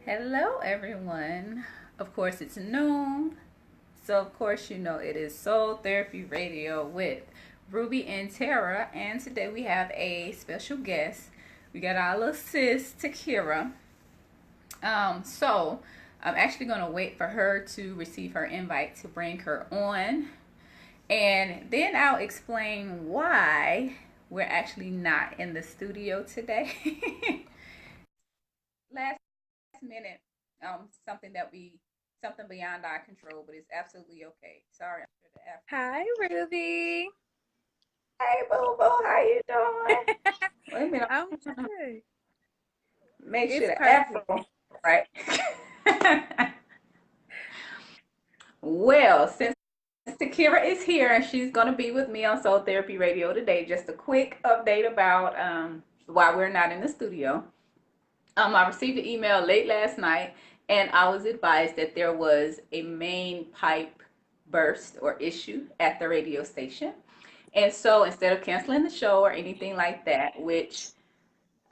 Hello, everyone. Of course, it's noon. So, of course, you know it is Soul Therapy Radio with Ruby and Terra. And today we have a special guest. We got our little sis, Tiqura. So, I'm actually going to wait for her to receive her invite to bring her on. And then I'll explain why we're actually not in the studio today. Last minute, something beyond our control, but it's absolutely okay. Sorry for the after. Hi, Ruby. Hey, boo boo, how you doing? Wait a minute, I'm I'm trying to good. make sure It's the perfect. afro right. Well, since Takira is here and she's going to be with me on Soul Therapy Radio today, just a quick update about why we're not in the studio. I received an email late last night, and I was advised that there was a main pipe burst or issue at the radio station. And so instead of canceling the show or anything like that, which,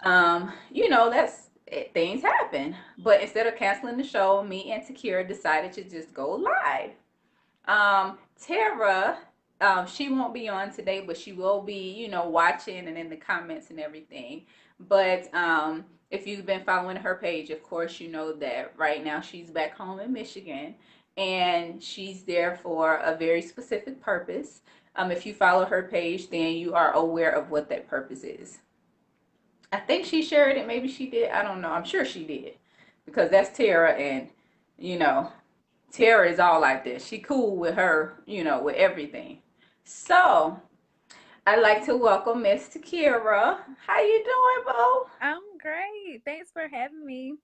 that's things happen. But instead of canceling the show, me and Takira decided to just go live. Tara, she won't be on today, but she will be, watching and in the comments and everything. But if you've been following her page, of course, you know that right now she's back home in Michigan and she's there for a very specific purpose. If you follow her page, then you are aware of what that purpose is. I think she shared it. Maybe she did. I don't know. I'm sure she did because that's Tara, and you know, Tara is all like this. She cool with her, with everything. So I'd like to welcome Miss Takira. How you doing, Bo? I'm great. Thanks for having me.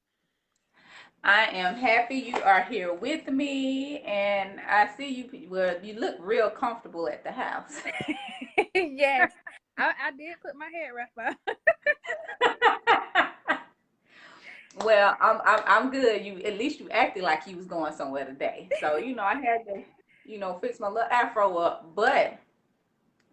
I am happy you are here with me, and I see you. Well, you look real comfortable at the house. Yes, I did put my hair wrap on. Well, I'm good. You at least you acted like you was going somewhere today. So I had to fix my little afro up. But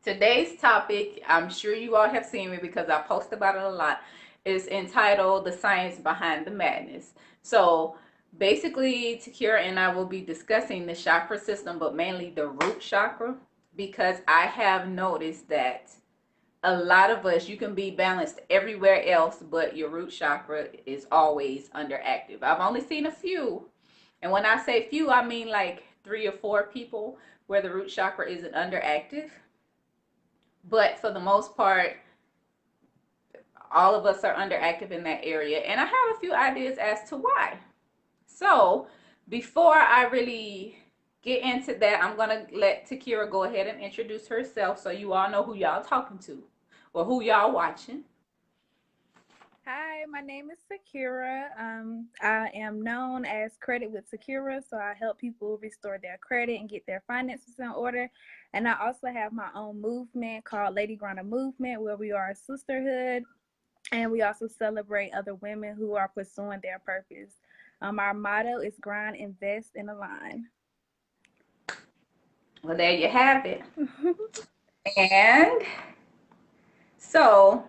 today's topic, I'm sure you all have seen me because I post about it a lot, is entitled "The Science Behind the Madness." So basically, Takira and I will be discussing the chakra system, but mainly the root chakra, because I have noticed that a lot of us, you can be balanced everywhere else, but your root chakra is always underactive. I've only seen a few, and when I say few, I mean like 3 or 4 people where the root chakra isn't underactive. But for the most part, all of us are underactive in that area, and I have a few ideas as to why. So before I really get into that, I'm gonna let Takira go ahead and introduce herself so you all know who y'all talking to or who y'all watching. Hi, my name is Sakura. I am known as Credit with Sakura, so I help people restore their credit and get their finances in order. And I also have my own movement called Lady Grana Movement, where we are a sisterhood and we also celebrate other women who are pursuing their purpose. Our motto is grind, invest, and align. Well, there you have it. And so,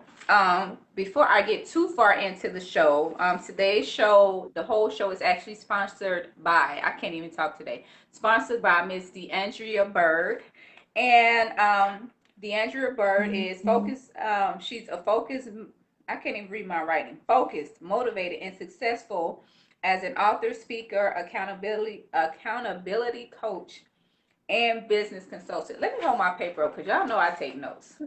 before I get too far into the show, today's show, the whole show is actually sponsored by, I can't even talk today, sponsored by Miss DeAndrea Bird. And DeAndrea Bird is focused, she's a focused, I can't even read my writing, focused, motivated, and successful as an author, speaker, accountability coach, and business consultant. Let me hold my paper up because y'all know I take notes.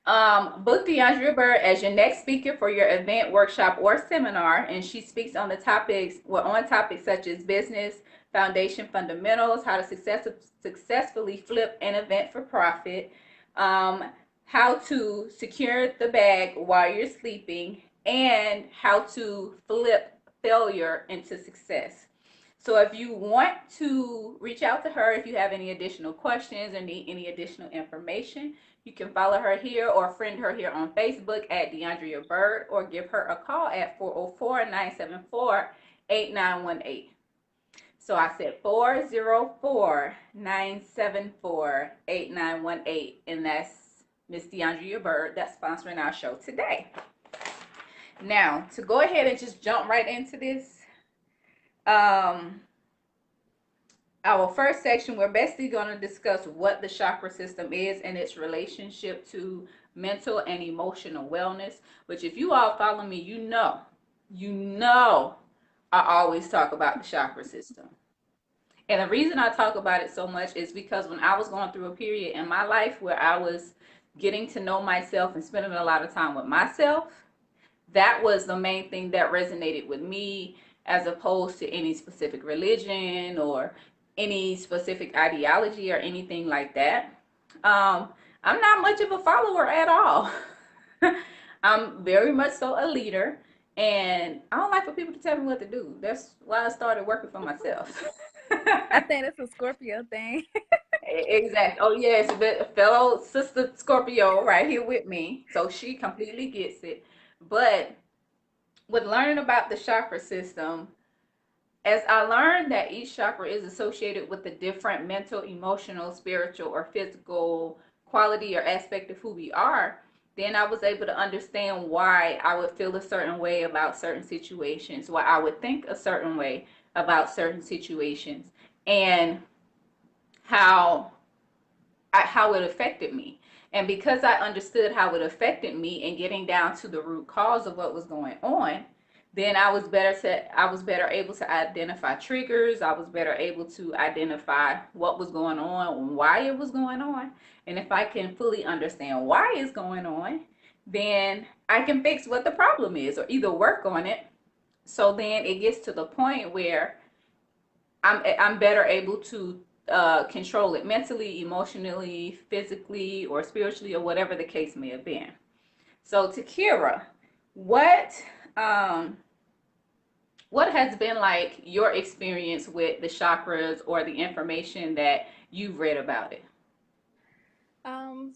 Book DeAndrea Bird as your next speaker for your event, workshop, or seminar, and she speaks on the topics, on topics such as business, foundation fundamentals, how to successfully flip an event for profit, um, how to secure the bag while you're sleeping, and how to flip failure into success. So if you want to reach out to her, if you have any additional questions or need any additional information, you can follow her here or friend her here on Facebook at DeAndrea Bird or give her a call at 404-974-8918. So I said 404-974-8918, and that's Miss DeAndrea Bird that's sponsoring our show today. Now, to go ahead and just jump right into this, um, our first section, we're basically going to discuss what the chakra system is and its relationship to mental and emotional wellness. Which, if you all follow me, you know, I always talk about the chakra system. And the reason I talk about it so much is because when I was going through a period in my life where I was getting to know myself and spending a lot of time with myself, that was the main thing that resonated with me, as opposed to any specific religion or any specific ideology or anything like that. I'm not much of a follower at all. I'm very much so a leader, and I don't like for people to tell me what to do. That's why I started working for myself. I think it's a Scorpio thing. Exactly. Oh yes, fellow sister Scorpio right here with me. So she completely gets it. But with learning about the chakra system, as I learned that each chakra is associated with a different mental, emotional, spiritual, or physical quality or aspect of who we are, then I was able to understand why I would feel a certain way about certain situations, why I would think a certain way about certain situations, and how how it affected me. And because I understood how it affected me and getting down to the root cause of what was going on, then I was better able to identify triggers. I was better able to identify what was going on, why it was going on. And if I can fully understand why it's going on, then I can fix what the problem is or either work on it. So then it gets to the point where I'm better able to control it mentally, emotionally, physically, or spiritually, or whatever the case may have been. So, Tiqura, what um, what has been like your experience with the chakras or the information that you've read about it?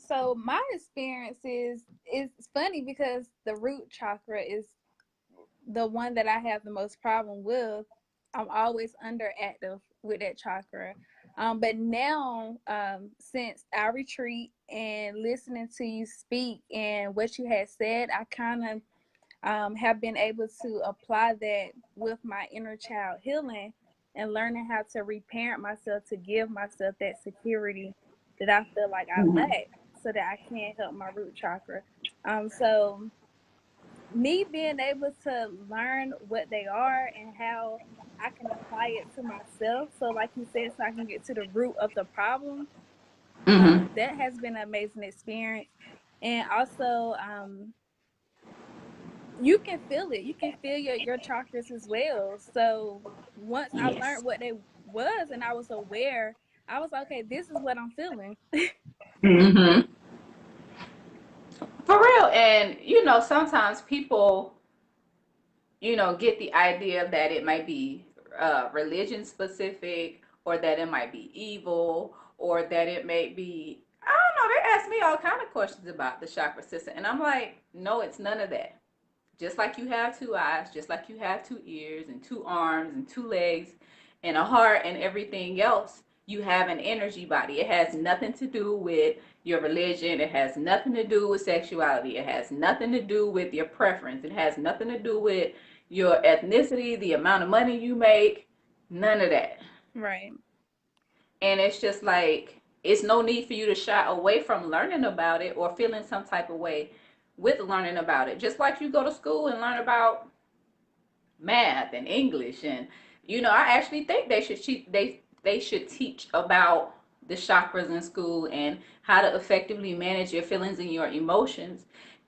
So my experience is it's funny because the root chakra is the one that I have the most problem with. I'm always underactive with that chakra. But now, since our retreat and listening to you speak and what you had said, I kind of have been able to apply that with my inner child healing and learning how to reparent myself to give myself that security that I feel like I Mm-hmm. lack so that I can help my root chakra. So me being able to learn what they are and how I can apply it to myself. So like you said, so I can get to the root of the problem. Mm-hmm. That has been an amazing experience. And also, you can feel it. You can feel your chakras as well. So once I Yes. learned what they was and I was aware, I was like, okay, this is what I'm feeling. Mm-hmm. For real. And sometimes people get the idea that it might be religion specific, or that it might be evil, or that it may be, I don't know. They ask me all kind of questions about the chakra system. And I'm like, no, it's none of that. Just like you have two eyes, just like you have two ears and two arms and two legs and a heart and everything else, you have an energy body. It has nothing to do with your religion. It has nothing to do with sexuality. It has nothing to do with your preference. It has nothing to do with your ethnicity, the amount of money you make, none of that. Right. And it's just like, it's no need for you to shy away from learning about it or feeling some type of way with learning about it. Just like you go to school and learn about math and English, and I actually think they should teach about the chakras in school and how to effectively manage your feelings and your emotions.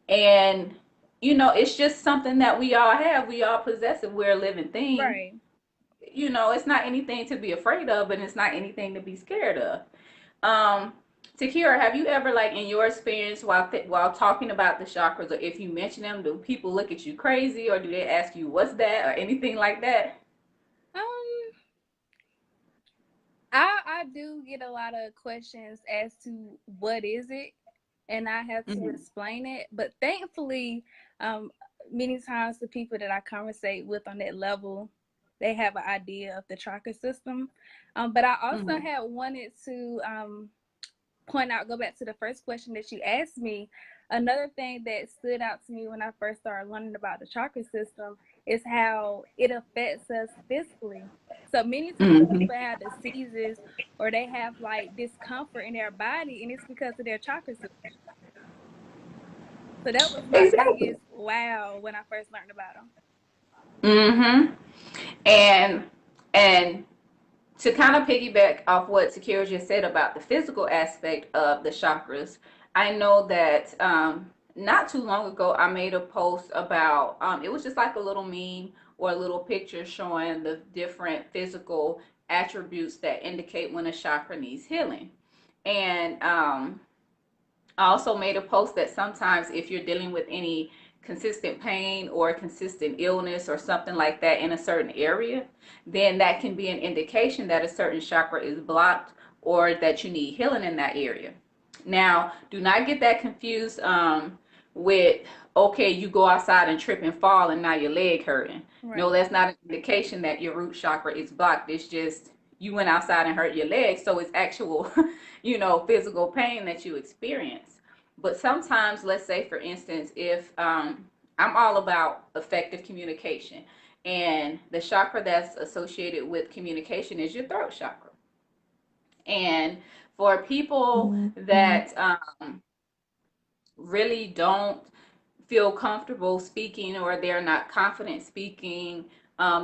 And it's just something that we all have. We all possess it. We're a living thing. Right. It's not anything to be afraid of, and it's not anything to be scared of. Um, Takira, have you ever, like, in your experience while talking about the chakras, or if you mention them, do people look at you crazy, or do they ask you what's that, or anything like that? Um, I do get a lot of questions as to what is it, and I have to Mm-hmm. explain it. But thankfully, um, many times the people that I conversate with on that level, they have an idea of the chakra system. But I also Mm-hmm. had wanted to point out, go back to the first question that you asked me. Another thing that stood out to me when I first started learning about the chakra system is how it affects us physically. So many times Mm-hmm. people have diseases or they have like discomfort in their body, and it's because of their chakra system. So that was my Exactly. biggest wow when I first learned about them. Mm-hmm. And and to kind of piggyback off what Tiqura just said about the physical aspect of the chakras, I know that not too long ago I made a post about it was just like a little meme or a little picture showing the different physical attributes that indicate when a chakra needs healing. And I also made a post that sometimes if you're dealing with any consistent pain or consistent illness or something like that in a certain area, then that can be an indication that a certain chakra is blocked or that you need healing in that area. Now, do not get that confused with, okay, you go outside and trip and fall and now your leg hurting. No, Right. that's not an indication that your root chakra is blocked. It's just you went outside and hurt your leg, so it's actual physical pain that you experience. But sometimes, let's say, for instance, if I'm all about effective communication, and the chakra that's associated with communication is your throat chakra. And for people that really don't feel comfortable speaking or they're not confident speaking,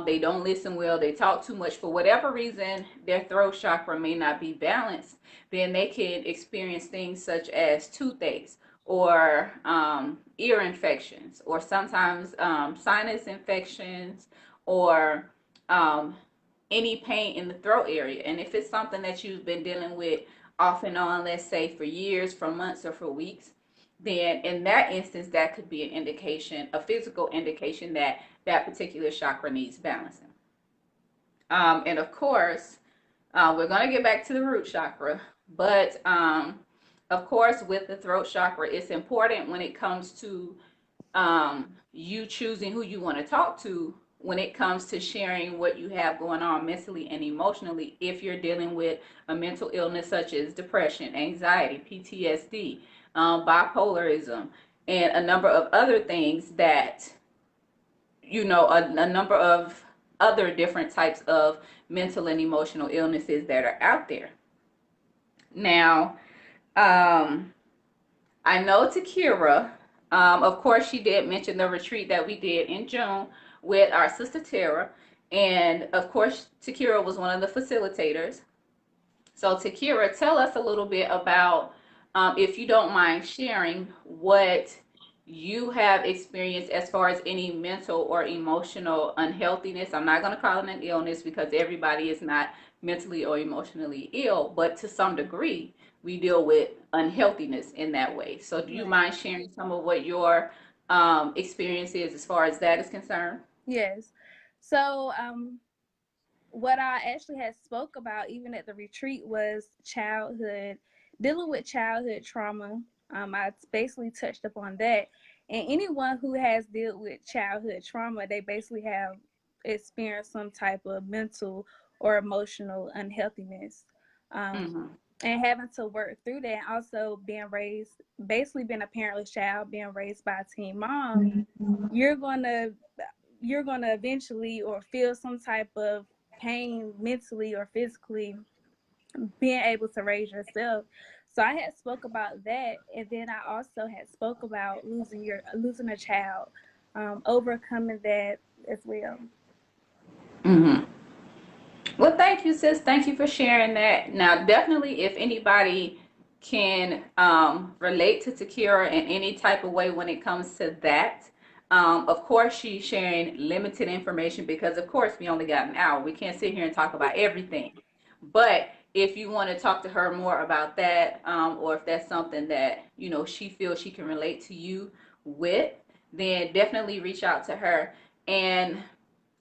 they don't listen well, they talk too much, for whatever reason their throat chakra may not be balanced, then they can experience things such as toothaches or ear infections or sometimes sinus infections or um, any pain in the throat area. And if it's something that you've been dealing with off and on, let's say for years, for months, or for weeks, then in that instance, that could be an indication, a physical indication that that particular chakra needs balancing. And of course, we're going to get back to the root chakra, but of course, with the throat chakra, it's important when it comes to you choosing who you want to talk to when it comes to sharing what you have going on mentally and emotionally. If you're dealing with a mental illness such as depression, anxiety, PTSD, bipolarism, and a number of other things that, a number of other different types of mental and emotional illnesses that are out there. Now, um, I know Tiqura, of course, she did mention the retreat that we did in June with our sister Terra. And of course, Tiqura was one of the facilitators. So, Tiqura, tell us a little bit about, if you don't mind sharing, what you have experienced as far as any mental or emotional unhealthiness. I'm not going to call it an illness because everybody is not mentally or emotionally ill, but to some degree, we deal with unhealthiness in that way. So, do you Right. mind sharing some of what your experience is as far as that is concerned? Yes. So what I actually had spoke about even at the retreat was childhood, dealing with childhood trauma. I basically touched upon that. And anyone who has dealt with childhood trauma, they basically have experienced some type of mental or emotional unhealthiness. Um, Mm-hmm. and having to work through that, also being raised, basically being a parentless child, being raised by a teen mom, you're gonna you're gonna eventually or feel some type of pain mentally or physically being able to raise yourself. So I had spoke about that, and then I also had spoke about losing a child, overcoming that as well. Mm-hmm. Well, thank you, sis. Thank you for sharing that. Now, definitely, if anybody can relate to Tiqura in any type of way when it comes to that, of course, she's sharing limited information because, of course, we only got an hour. We can't sit here and talk about everything. But if you want to talk to her more about that, or if that's something that she feels she can relate to you with, then definitely reach out to her. And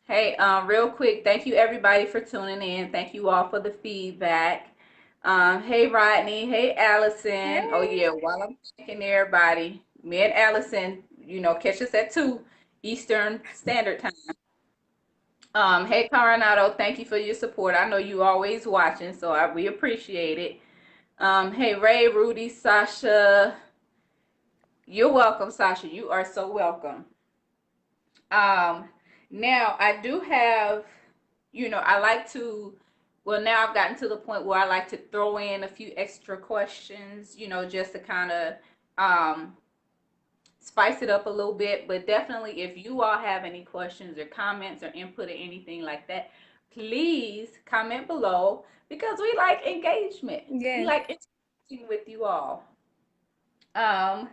hey, real quick, thank you everybody for tuning in. Thank you all for the feedback. Hey Rodney, hey Allison. Oh Hey, yeah, while I'm thanking everybody, me and Allison, catch us at 2 Eastern Standard Time. Hey Coronado, thank you for your support. I know you always watching, so we appreciate it. Hey Ray, Rudy, Sasha, You're welcome, Sasha. You are so welcome. Um, Now I do have, I like to, well, now I've gotten to the point where I like to throw in a few extra questions, just to kind of um, spice it up a little bit. But definitely, if you all have any questions or comments or input or anything like that, please comment below because we like engagement. We Yes. like interacting with you all. Um,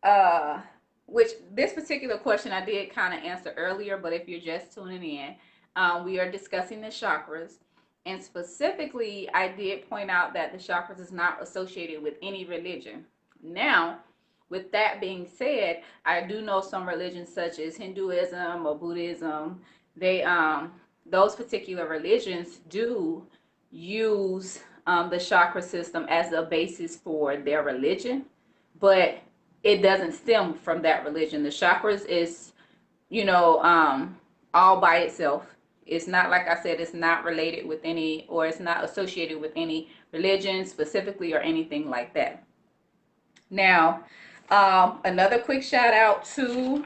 uh, which this particular question I did kind of answer earlier, but if you're just tuning in, we are discussing the chakras. And specifically, I did point out that the chakras is not associated with any religion. Now, with that being said, I do know some religions such as Hinduism or Buddhism, they those particular religions do use the chakra system as a basis for their religion, but it doesn't stem from that religion. The chakras is, all by itself. It's not, like I said, it's not related with any, or it's not associated with any religion specifically or anything like that. Now, another quick shout out to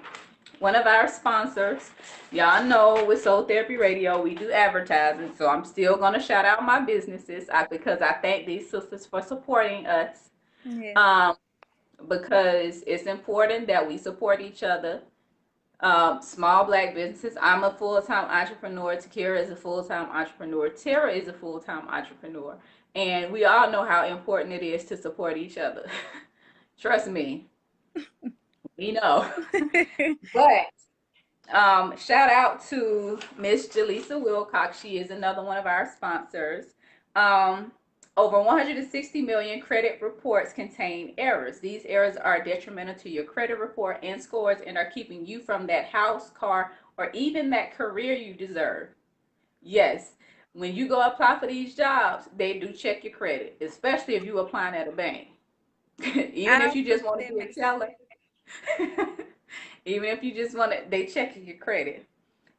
one of our sponsors. Y'all know with Soul Therapy Radio, we do advertising, so I'm still going to shout out my businesses because I thank these sisters for supporting us. Yes. Because it's important that we support each other. Small Black businesses. I'm a full-time entrepreneur. Tiqura is a full-time entrepreneur. Terra is a full-time entrepreneur. And we all know how important it is to support each other. Trust me, we know. But shout out to Miss Jaleesa Wilcox. She is another one of our sponsors. Over 160 million credit reports contain errors. These errors are detrimental to your credit report and scores and are keeping you from that house, car, or even that career you deserve. Yes, when you go apply for these jobs, they do check your credit, especially if you applying at a bank. Even I if you just wish want to that be a makes teller, even if you just want to, they check your credit.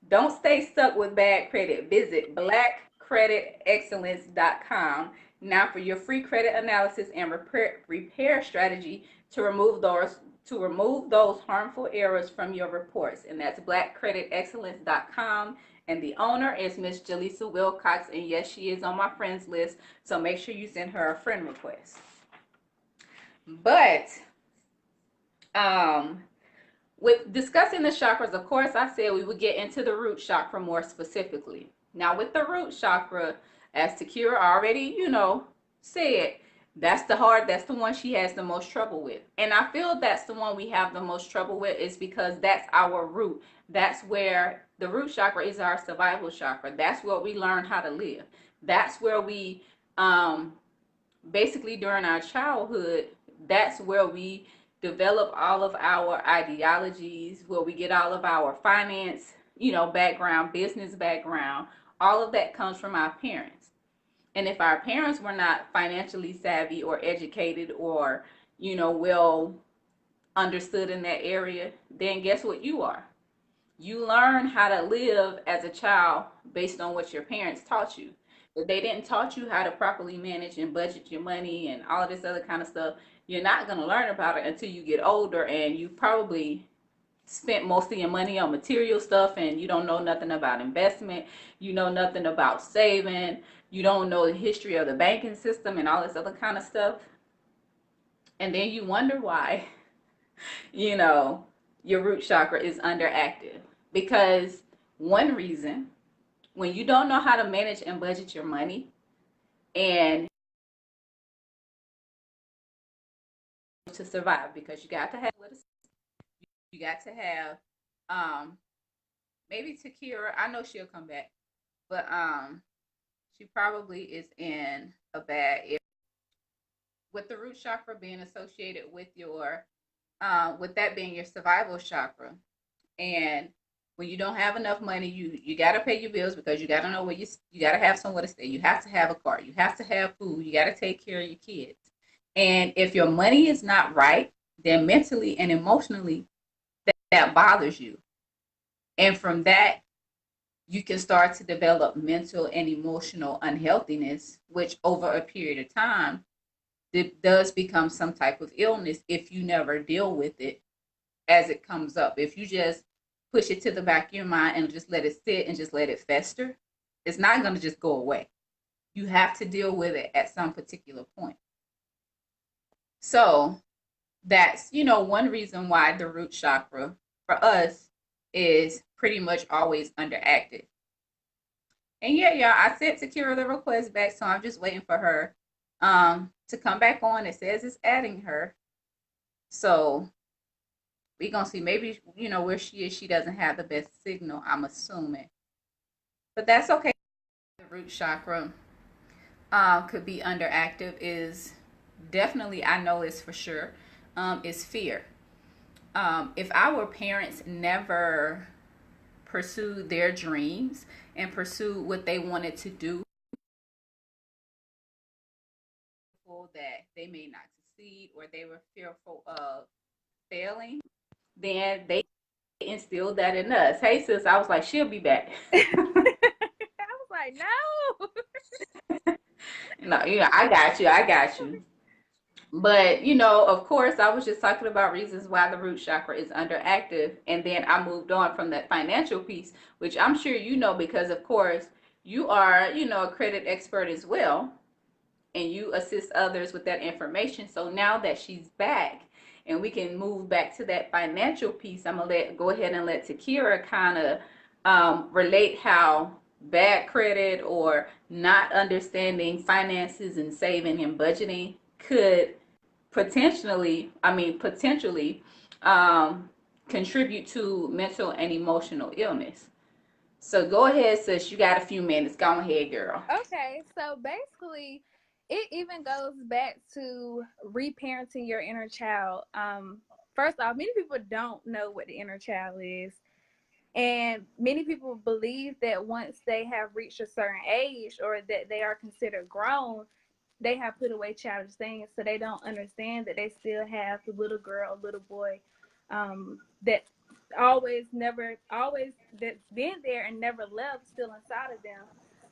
Don't stay stuck with bad credit. Visit blackcreditexcellence.com now for your free credit analysis and repair strategy to remove those harmful errors from your reports. And that's blackcreditexcellence.com. And the owner is Miss Jaleesa Wilcox. And yes, she is on my friends list. So make sure you send her a friend request. But with discussing the chakras, of course, I said we would get into the root chakra more specifically. Now, with the root chakra, as Tiqura already, said, that's the one she has the most trouble with. And I feel that's the one we have the most trouble with is because that's our root. That's where the root chakra is our survival chakra. That's where we learn how to live. That's where we, basically during our childhood, that's where we develop all of our ideologies, where we get all of our finance, background, business background. All of that comes from our parents. And if our parents were not financially savvy or educated or, well understood in that area, then guess what you are? You learn how to live as a child based on what your parents taught you. If they didn't taught you how to properly manage and budget your money and all of this other kind of stuff, you're not going to learn about it until you get older, and you probably spent most of your money on material stuff and you don't know nothing about investment, you know nothing about saving, you don't know the history of the banking system and all this other kind of stuff. And then you wonder why, you know, your root chakra is underactive. Because one reason, when you don't know how to manage and budget your money, and to survive, because you got to have maybe Tiqura, I know she'll come back, but she probably is in a bad area with the root chakra being associated with your with that being your survival chakra. And when you don't have enough money, you got to pay your bills because you got to know where you got to have somewhere to stay. You have to have a car. You have to have food. You got to take care of your kids. And if your money is not right, then mentally and emotionally that bothers you. And from that, you can start to develop mental and emotional unhealthiness, which over a period of time it does become some type of illness if you never deal with it as it comes up. If you just push it to the back of your mind and just let it sit and just let it fester, it's not going to just go away. You have to deal with it at some particular point. So that's, one reason why the root chakra for us is pretty much always underactive. And yeah, y'all, I sent Tiqura the request back, so I'm just waiting for her to come back on. It says it's adding her. So we gonna see. Maybe, where she is, she doesn't have the best signal, I'm assuming. But that's okay. The root chakra could be underactive is definitely, I know it's for sure, is fear. If our parents never pursued their dreams and pursued what they wanted to do, that they may not succeed or they were fearful of failing, then they instilled that in us. Hey, sis, I was like, she'll be back. I was like, no. No, I got you. I got you. But, of course, I was just talking about reasons why the root chakra is underactive. And then I moved on from that financial piece, which I'm sure you know because, of course, you are, a credit expert as well. And you assist others with that information. So now that she's back and we can move back to that financial piece, I'm going to go ahead and let Tiqura kind of relate how bad credit or not understanding finances and saving and budgeting could potentially contribute to mental and emotional illness. So go ahead, sis. You got a few minutes. Go ahead, girl. Okay, so basically, it even goes back to reparenting your inner child. First off, many people don't know what the inner child is. And many people believe that once they have reached a certain age or that they are considered grown, they have put away childish things. So they don't understand that they still have the little girl, little boy that always that's been there and never left still inside of them.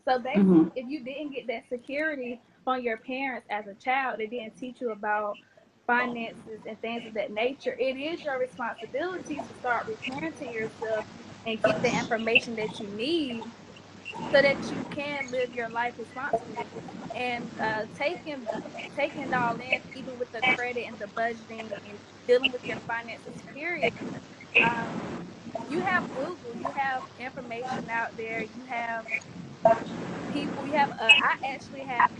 So basically, if you didn't get that security from your parents as a child, they didn't teach you about finances and things of that nature, it is your responsibility to start reparenting yourself and get the information that you need so that you can live your life responsibly. And taking it all in, even with the credit and the budgeting and dealing with your finances, period. Um, you have Google, you have information out there, you have people, you have. I actually have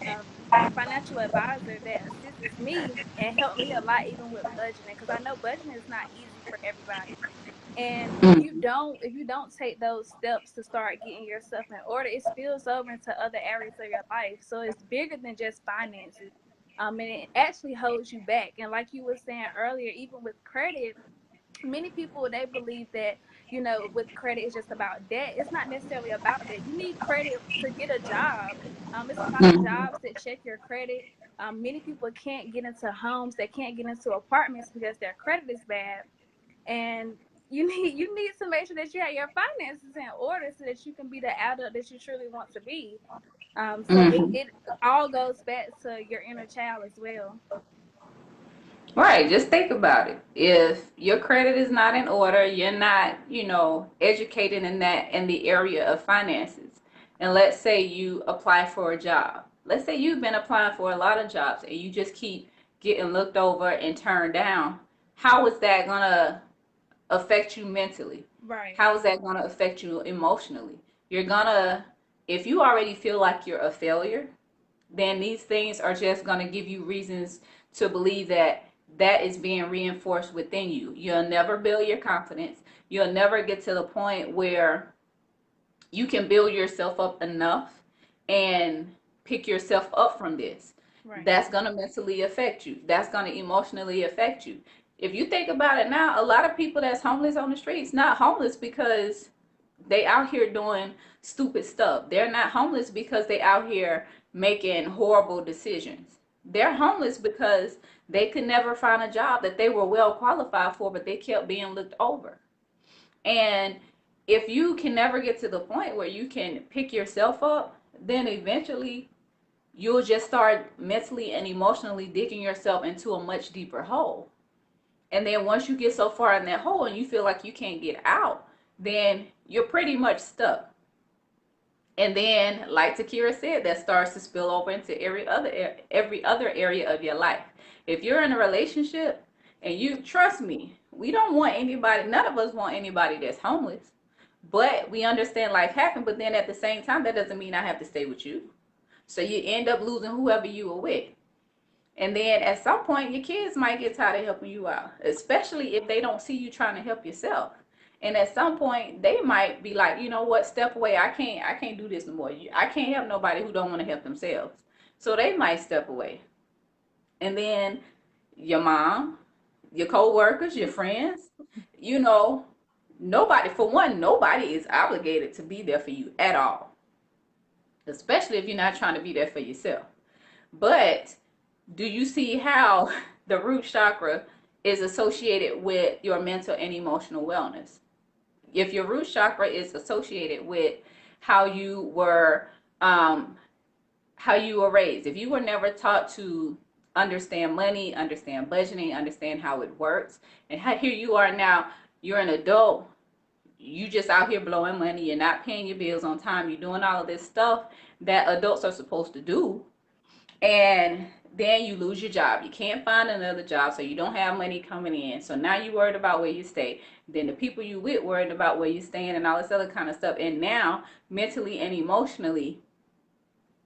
a financial advisor that assists me and helped me a lot, even with budgeting, because I know budgeting is not easy for everybody. And if you don't take those steps to start getting yourself in order, it spills over into other areas of your life. So it's bigger than just finances. And it actually holds you back. And like you were saying earlier, even with credit, many people, they believe that, with credit it's just about debt. It's not necessarily about that. You need credit to get a job. It's a lot of jobs that check your credit. Many people can't get into homes, they can't get into apartments because their credit is bad. And you need to make sure that you have your finances in order so that you can be the adult that you truly want to be. So it all goes back to your inner child as well. Right, just think about it. If your credit is not in order, you're not, educated in the area of finances. And let's say you apply for a job. Let's say you've been applying for a lot of jobs and you just keep getting looked over and turned down. How is that gonna affect you mentally? Right. How is that gonna affect you emotionally? You're gonna, if you already feel like you're a failure, then these things are just going to give you reasons to believe that that is being reinforced within you. You'll never build your confidence. You'll never get to the point where you can build yourself up enough and pick yourself up from this. Right. That's going to mentally affect you. That's going to emotionally affect you. If you think about it now, a lot of people that's homeless on the streets, not homeless because they out here doing stupid stuff. They're not homeless because they out here making horrible decisions. They're homeless because they could never find a job that they were well qualified for, but they kept being looked over. And if you can never get to the point where you can pick yourself up, then eventually you'll just start mentally and emotionally digging yourself into a much deeper hole. And then once you get so far in that hole and you feel like you can't get out, then you're pretty much stuck. And then, like Tiqura said, that starts to spill over into every other area of your life. If you're in a relationship, and you trust me, we don't want anybody, none of us want anybody that's homeless. But we understand life happens, but then at the same time, that doesn't mean I have to stay with you. So you end up losing whoever you were with. And then at some point, your kids might get tired of helping you out, especially if they don't see you trying to help yourself. And at some point, they might be like, you know what, step away. I can't do this no more. I can't help nobody who don't want to help themselves. So they might step away. And then your mom, your co-workers, your friends, you know, nobody, for one, nobody is obligated to be there for you at all, especially if you're not trying to be there for yourself. But do you see how the root chakra is associated with your mental and emotional wellness? If your root chakra is associated with how you were um, how you were raised, if you were never taught to understand money, understand budgeting, understand how it works, and how here you are now, you're an adult, you just out here blowing money, you're not paying your bills on time, you're doing all of this stuff that adults are supposed to do, and then you lose your job. You can't find another job, so you don't have money coming in. So now you're worried about where you stay. Then the people you with worried about where you staying and all this other kind of stuff. And now, mentally and emotionally,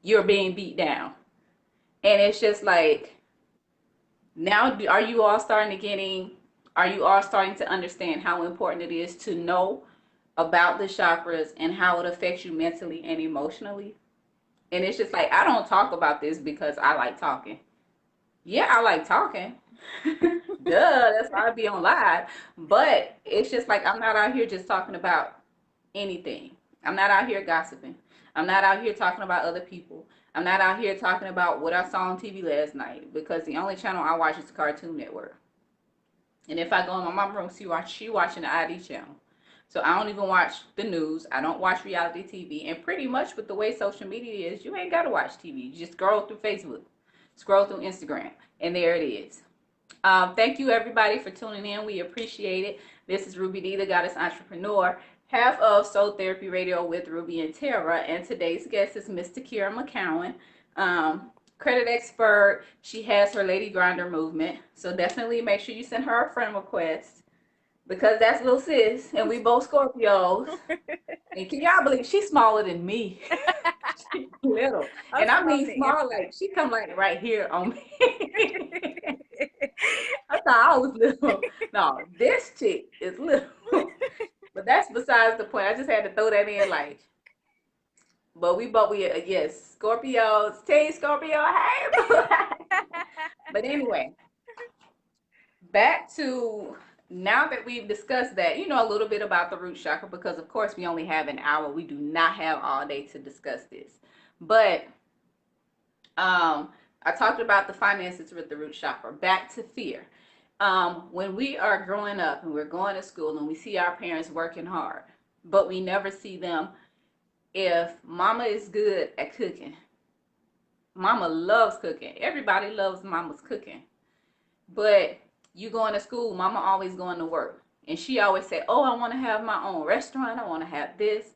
you're being beat down. And it's just like, now are you all starting to understand how important it is to know about the chakras and how it affects you mentally and emotionally? And it's just like, I don't talk about this because I like talking. Yeah, I like talking. Duh, that's why I be on live. But it's just like, I'm not out here just talking about anything. I'm not out here gossiping. I'm not out here talking about other people. I'm not out here talking about what I saw on TV last night, because the only channel I watch is the Cartoon Network. And if I go in my mom's room, she watching the ID channel. So I don't even watch the news. I don't watch reality TV. And pretty much with the way social media is, you ain't got to watch TV. You just scroll through Facebook, scroll through Instagram, and there it is. Thank you, everybody, for tuning in. We appreciate it. This is Ruby D, the Goddess Entrepreneur, half of Soul Therapy Radio with Ruby and Terra. And today's guest is Miss Tiqura McCowan. Credit expert. She has her Lady Grinder movement. So definitely make sure you send her a friend request, because that's little sis, and we both Scorpios. And can y'all believe she's smaller than me? She's little. And I mean small, like she come like right here on me. I thought I was little. No, this chick is little. But that's besides the point. I just had to throw that in, like. But yes, Scorpios, Team Scorpio, hey. But anyway, back to, now that we've discussed that, a little bit about the root chakra, because of course we only have an hour. We do not have all day to discuss this. But I talked about the finances with the root chakra. Back to fear. When we are growing up and we're going to school and we see our parents working hard, but we never see them, if mama is good at cooking, mama loves cooking. Everybody loves mama's cooking. But you going to school, mama always going to work. And she always say, oh, I want to have my own restaurant. I want to have this.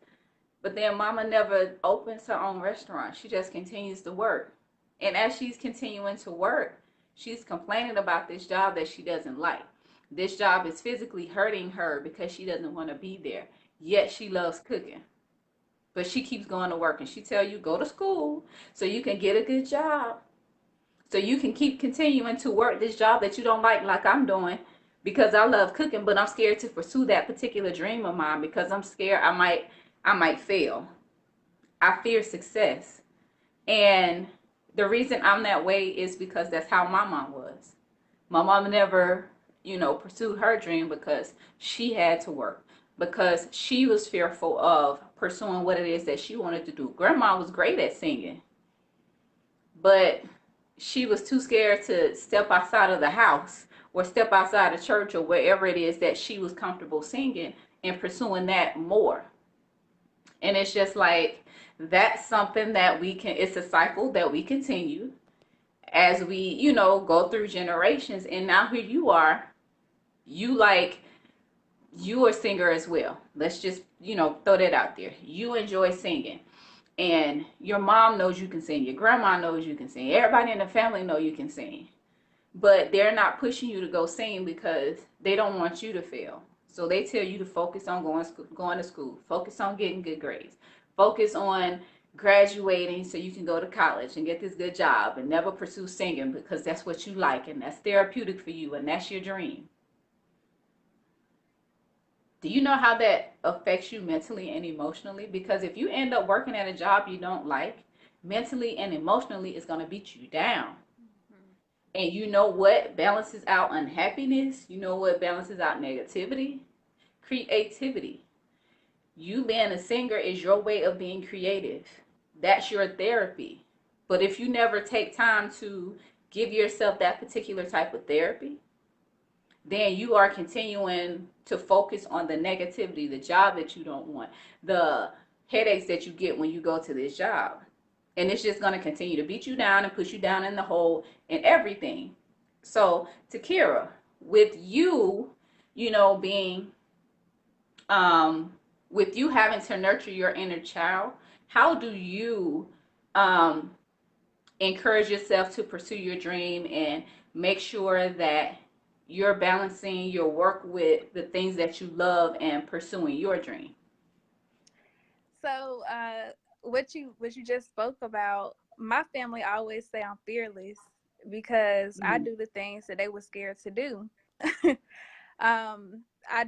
But then mama never opens her own restaurant. She just continues to work. And as she's continuing to work, she's complaining about this job that she doesn't like. This job is physically hurting her because she doesn't want to be there. Yet she loves cooking. But she keeps going to work, and she tell you, go to school so you can get a good job. So you can keep continuing to work this job that you don't like I'm doing, because I love cooking, but I'm scared to pursue that particular dream of mine because I'm scared I might fail. I fear success. And the reason I'm that way is because that's how my mom was. My mom never, pursued her dream because she had to work, because she was fearful of pursuing what it is that she wanted to do. Grandma was great at singing, but she was too scared to step outside of the house or step outside the church or wherever it is that she was comfortable singing and pursuing that more. And it's just like, that's something that we can, it's a cycle that we continue as we, go through generations. And now here you are, you like, you are a singer as well. Let's just, throw that out there. You enjoy singing. And your mom knows you can sing. Your grandma knows you can sing. Everybody in the family know you can sing. But they're not pushing you to go sing because they don't want you to fail. So they tell you to focus on going to school, focus on getting good grades, focus on graduating so you can go to college and get this good job and never pursue singing because that's what you like and that's therapeutic for you and that's your dream. Do you know how that affects you mentally and emotionally? Because if you end up working at a job you don't like, mentally and emotionally, it's going to beat you down. Mhm. And you know what balances out unhappiness? You know what balances out negativity? Creativity. You being a singer is your way of being creative. That's your therapy. But if you never take time to give yourself that particular type of therapy, then you are continuing to focus on the negativity, the job that you don't want, the headaches that you get when you go to this job. And it's just going to continue to beat you down and push you down in the hole and everything. So, Tiqura, with you, being, um, with you having to nurture your inner child, how do you um, encourage yourself to pursue your dream and make sure that you're balancing your work with the things that you love and pursuing your dream? So, what you just spoke about, my family always say I'm fearless because I Mm-hmm. do the things that they were scared to do. I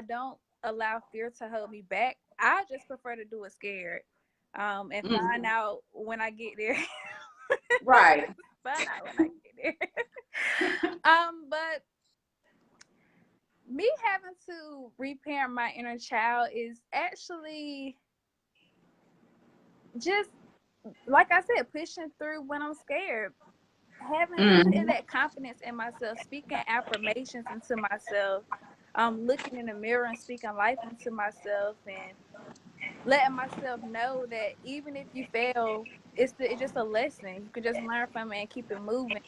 don't allow fear to hold me back. I just prefer to do it scared. And find Mm-hmm. out when I get there. Right. Find out when I get there. But me having to repair my inner child is actually just, like I said, pushing through when I'm scared, putting Mm-hmm. that confidence in myself, speaking affirmations into myself, looking in the mirror and speaking life into myself, and letting myself know that even if you fail, it's just a lesson. You can just learn from it and keep it moving.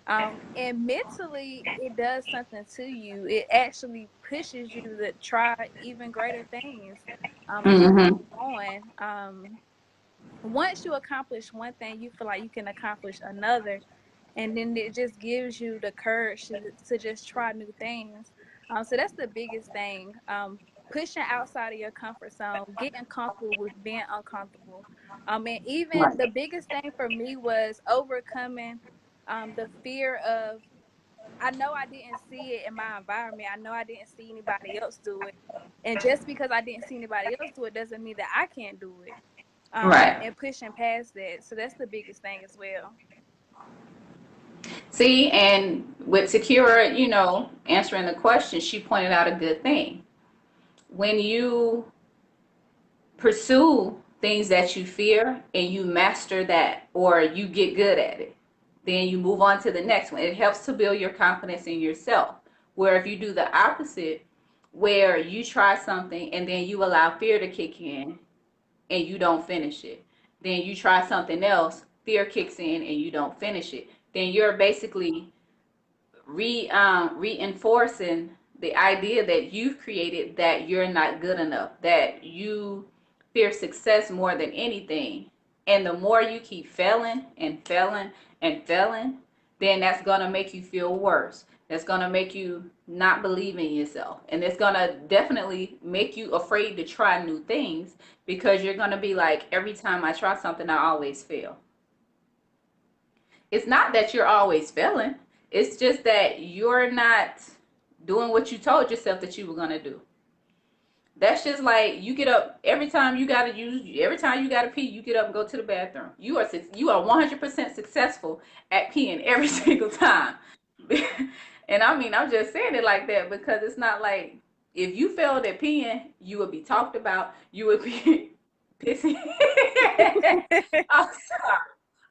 And mentally, it does something to you. It actually pushes you to try even greater things, and keep Mm-hmm. going. Once you accomplish one thing, you feel like you can accomplish another, and then it just gives you the courage to just try new things. So that's the biggest thing. Pushing outside of your comfort zone, getting comfortable with being uncomfortable. And even Right. the biggest thing for me was overcoming the fear of, I know I didn't see it in my environment. I know I didn't see anybody else do it. And just because I didn't see anybody else do it doesn't mean that I can't do it. Right. And pushing past that. So that's the biggest thing as well. See, and with Tiqura, answering the question, she pointed out a good thing. When you pursue things that you fear and you master that or you get good at it, then you move on to the next one. It helps to build your confidence in yourself. Where if you do the opposite, where you try something and then you allow fear to kick in and you don't finish it, then you try something else, fear kicks in and you don't finish it, then you're basically reinforcing the idea that you've created that you're not good enough, that you fear success more than anything. And the more you keep failing and failing and failing, then that's going to make you feel worse. That's going to make you not believe in yourself. And it's going to definitely make you afraid to try new things because you're going to be like, every time I try something, I always fail. It's not that you're always failing. It's just that you're not doing what you told yourself that you were gonna do. That's just like you get up every time you gotta pee, you get up and go to the bathroom. You are 100% successful at peeing every single time. And I mean, I'm just saying it like that because it's not like if you failed at peeing, you would be talked about. You would be pissing. I'm sorry.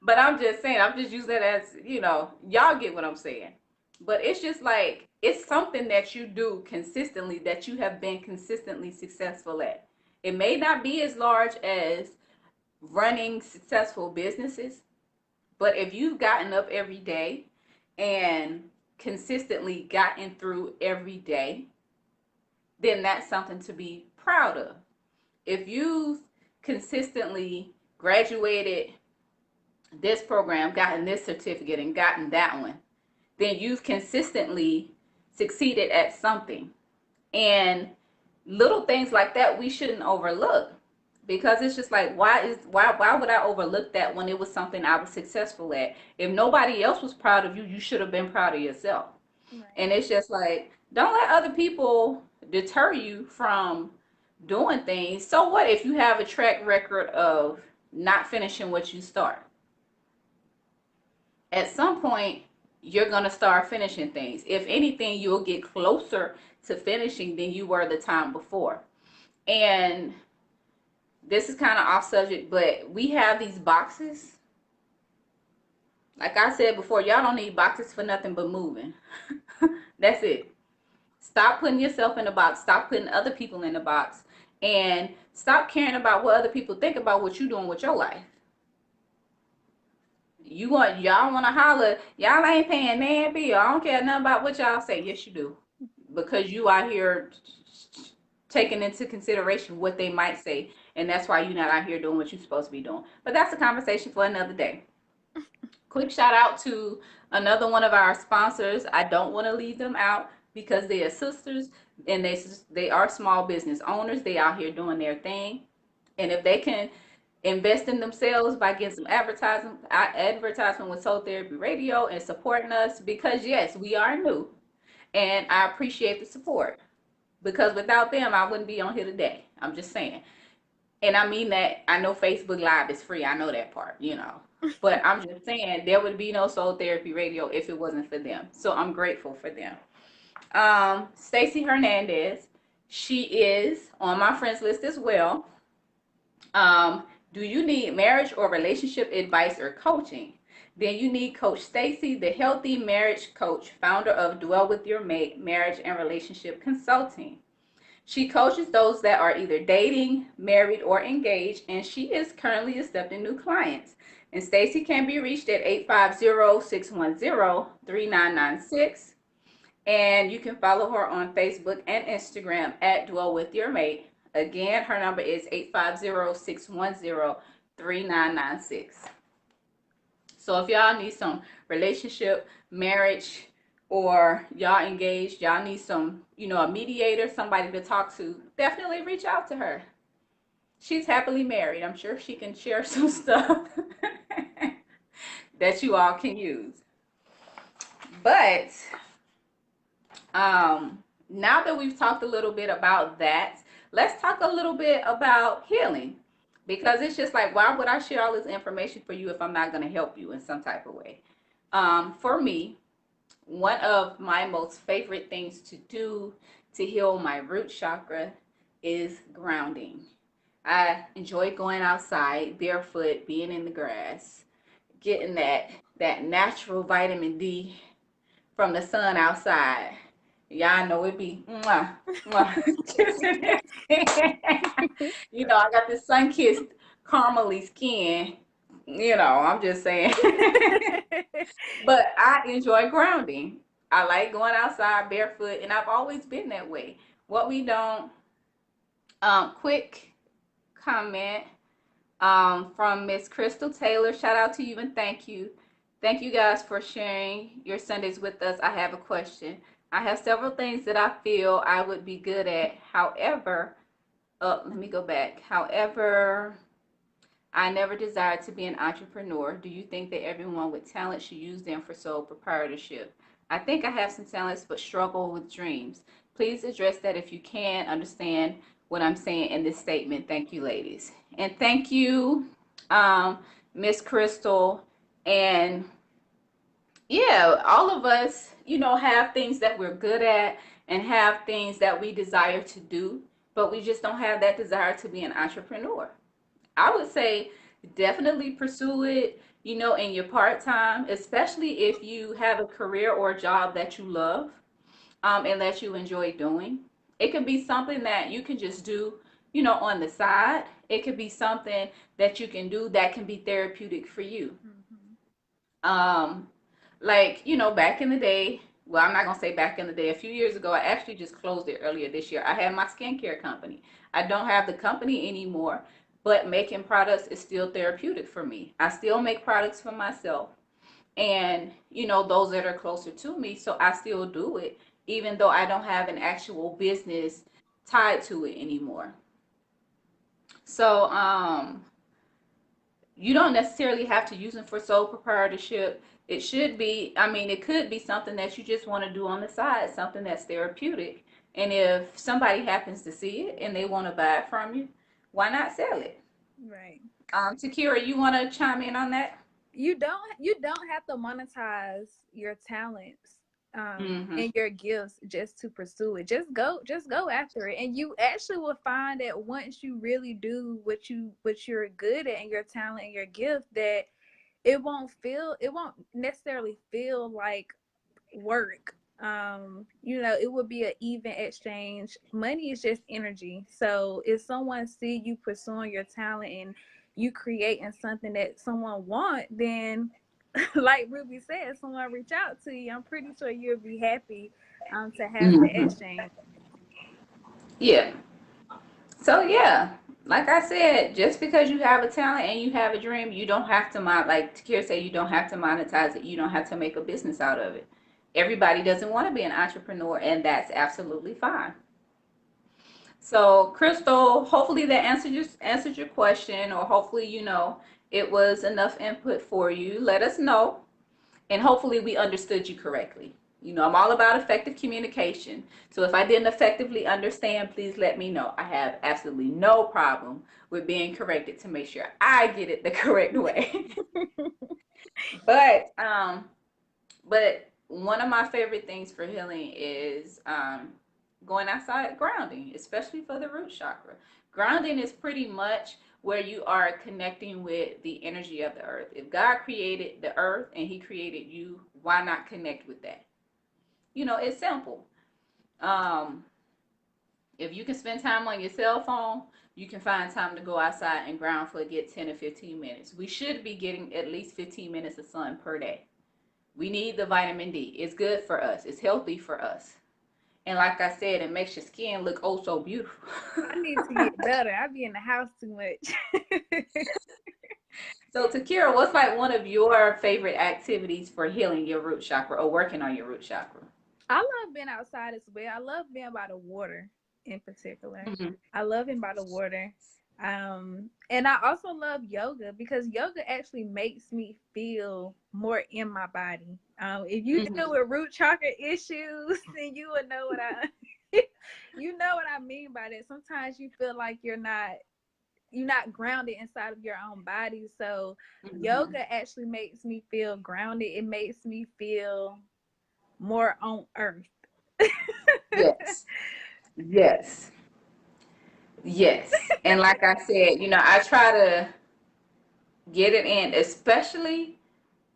But I'm just saying, I'm just using that as, y'all get what I'm saying. But it's just it's something that you do consistently that you have been consistently successful at. It may not be as large as running successful businesses, but if you've gotten up every day and consistently gotten through every day, then that's something to be proud of. If you've consistently graduated this program, gotten this certificate, and gotten that one, then you've consistently succeeded at something. And little things like that we shouldn't overlook, because it's just like, why would I overlook that when it was something I was successful at? If nobody else was proud of you, you should have been proud of yourself. Right. And it's just like, don't let other people deter you from doing things. So what if you have a track record of not finishing what you start? At some point, you're going to start finishing things. If anything, you'll get closer to finishing than you were the time before. And this is kind of off subject, but we have these boxes. Like I said before, y'all don't need boxes for nothing but moving. That's it. Stop putting yourself in a box. Stop putting other people in a box. And stop caring about what other people think about what you're doing with your life. Y'all want to holler, y'all ain't paying nan bill. I don't care nothing about what y'all say. Yes, you do. Because you out here taking into consideration what they might say. And that's why you're not out here doing what you're supposed to be doing. But that's a conversation for another day. Quick shout out to another one of our sponsors. I don't want to leave them out because they are sisters and they are small business owners. They out here doing their thing. And if they can invest in themselves by getting some advertisement with Soul Therapy Radio and supporting us, because yes, we are new. And I appreciate the support. Because without them, I wouldn't be on here today. I'm just saying. And I mean that, I know Facebook Live is free. I know that part, But I'm just saying there would be no Soul Therapy Radio if it wasn't for them. So I'm grateful for them. Stacy Hernandez, she is on my friends list as well. Do you need marriage or relationship advice or coaching? Then you need Coach Stacy, the Healthy Marriage Coach, founder of Dwell With Your Mate Marriage and Relationship Consulting. She coaches those that are either dating, married, or engaged, and she is currently accepting new clients. And Stacy can be reached at 850-610-3996. And you can follow her on Facebook and Instagram at Dwell With Your Mate. Again, her number is 850-610-3996. So if y'all need some relationship, marriage, or y'all engaged, y'all need some, a mediator, somebody to talk to, definitely reach out to her. She's happily married. I'm sure she can share some stuff that you all can use. But now that we've talked a little bit about that, let's talk a little bit about healing. Because it's just like, why would I share all this information for you if I'm not going to help you in some type of way? For me, one of my most favorite things to do to heal my root chakra is grounding. I enjoy going outside barefoot, being in the grass, getting that natural vitamin D from the sun outside. Y'all know it be mwah, mwah. I got this sun-kissed caramely skin. I'm just saying. But I enjoy grounding. I like going outside barefoot, and I've always been that way. What we don't, quick comment from Miss Crystal Taylor. Shout out to you and thank you. Thank you guys for sharing your Sundays with us. I have a question. I have several things that I feel I would be good at. However, let me go back. However, I never desired to be an entrepreneur. Do you think that everyone with talent should use them for sole proprietorship? I think I have some talents but struggle with dreams. Please address that if you can. Understand what I'm saying in this statement. Thank you, ladies. And thank you, Miss Crystal. And yeah, all of us, have things that we're good at and have things that we desire to do, but we just don't have that desire to be an entrepreneur. I would say definitely pursue it, in your part-time, especially if you have a career or a job that you love and that you enjoy doing. It can be something that you can just do on the side. It could be something that you can do that can be therapeutic for you. Mm-hmm. Um, like, back in the day, well, I'm not gonna say back in the day, a few years ago, I actually just closed it earlier this year. I had my skincare company. I don't have the company anymore, but making products is still therapeutic for me. I still make products for myself and, those that are closer to me, so I still do it, even though I don't have an actual business tied to it anymore. So, you don't necessarily have to use them for sole proprietorship. It should be, I mean, it could be something that you just want to do on the side, something that's therapeutic. And if somebody happens to see it and they want to buy it from you, why not sell it? Right. Tiqura, you want to chime in on that? You don't have to monetize your talents Mm-hmm. and your gifts just to pursue it. Just go after it, and you actually will find that once you really do what you're good at and your talent and your gift, that it won't necessarily feel like work. It would be an even exchange. Money is just energy. So if someone see you pursuing your talent and you creating something that someone want, then like Ruby said, someone reach out to you, I'm pretty sure you'll be happy to have the Mm-hmm. exchange. Yeah. So yeah, like I said, just because you have a talent and you have a dream, you don't have to like Takir said, you don't have to monetize it. You don't have to make a business out of it. Everybody doesn't want to be an entrepreneur, and that's absolutely fine. So, Crystal, hopefully that answered your question, or hopefully it was enough input for you. Let us know, and hopefully we understood you correctly. I'm all about effective communication. So if I didn't effectively understand, please let me know. I have absolutely no problem with being corrected to make sure I get it the correct way. but but one of my favorite things for healing is going outside, grounding, especially for the root chakra. Grounding is pretty much where you are connecting with the energy of the earth. If God created the earth and He created you, why not connect with that? It's simple. Um, if you can spend time on your cell phone, you can find time to go outside and ground for a good 10 or 15 minutes. We should be getting at least 15 minutes of sun per day. We need the vitamin D. It's good for us. It's healthy for us. And like I said, it makes your skin look oh so beautiful. I need to get better. I be in the house too much. So, Takira, what's like one of your favorite activities for healing your root chakra or working on your root chakra? I love being outside as well. I love being by the water in particular. Mm-hmm. I love being by the water. And I also love yoga because yoga actually makes me feel more in my body. If you deal Mm-hmm. with root chakra issues, then you would know what I you know what I mean by that. Sometimes you feel like you're not grounded inside of your own body. So Mm-hmm. yoga actually makes me feel grounded. It makes me feel more on earth. Yes. Yes. Yes. And like I said, I try to get it in, especially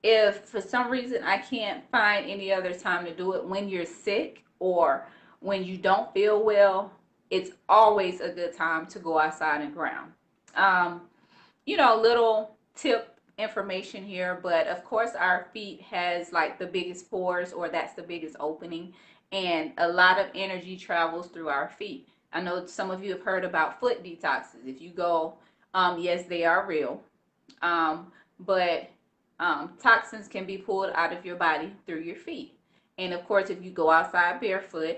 if for some reason I can't find any other time to do it when you're sick or when you don't feel well. It's always a good time to go outside and ground. Um, little tip information here, but of course our feet has like the biggest pores or that's the biggest opening and a lot of energy travels through our feet. I know some of you have heard about foot detoxes. If you go, yes, they are real. But toxins can be pulled out of your body through your feet. And of course, if you go outside barefoot,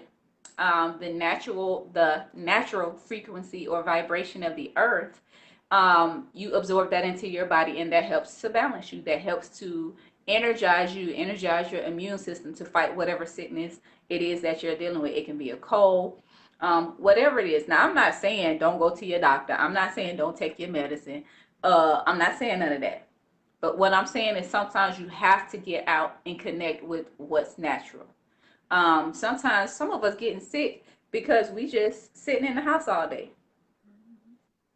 the natural frequency or vibration of the earth, you absorb that into your body, and that helps to balance you. That helps to energize your immune system to fight whatever sickness it is that you're dealing with. It can be a cold, whatever it is. Now, I'm not saying don't go to your doctor. I'm not saying don't take your medicine. I'm not saying none of that. But what I'm saying is sometimes you have to get out and connect with what's natural. Sometimes some of us getting sick because we just sitting in the house all day.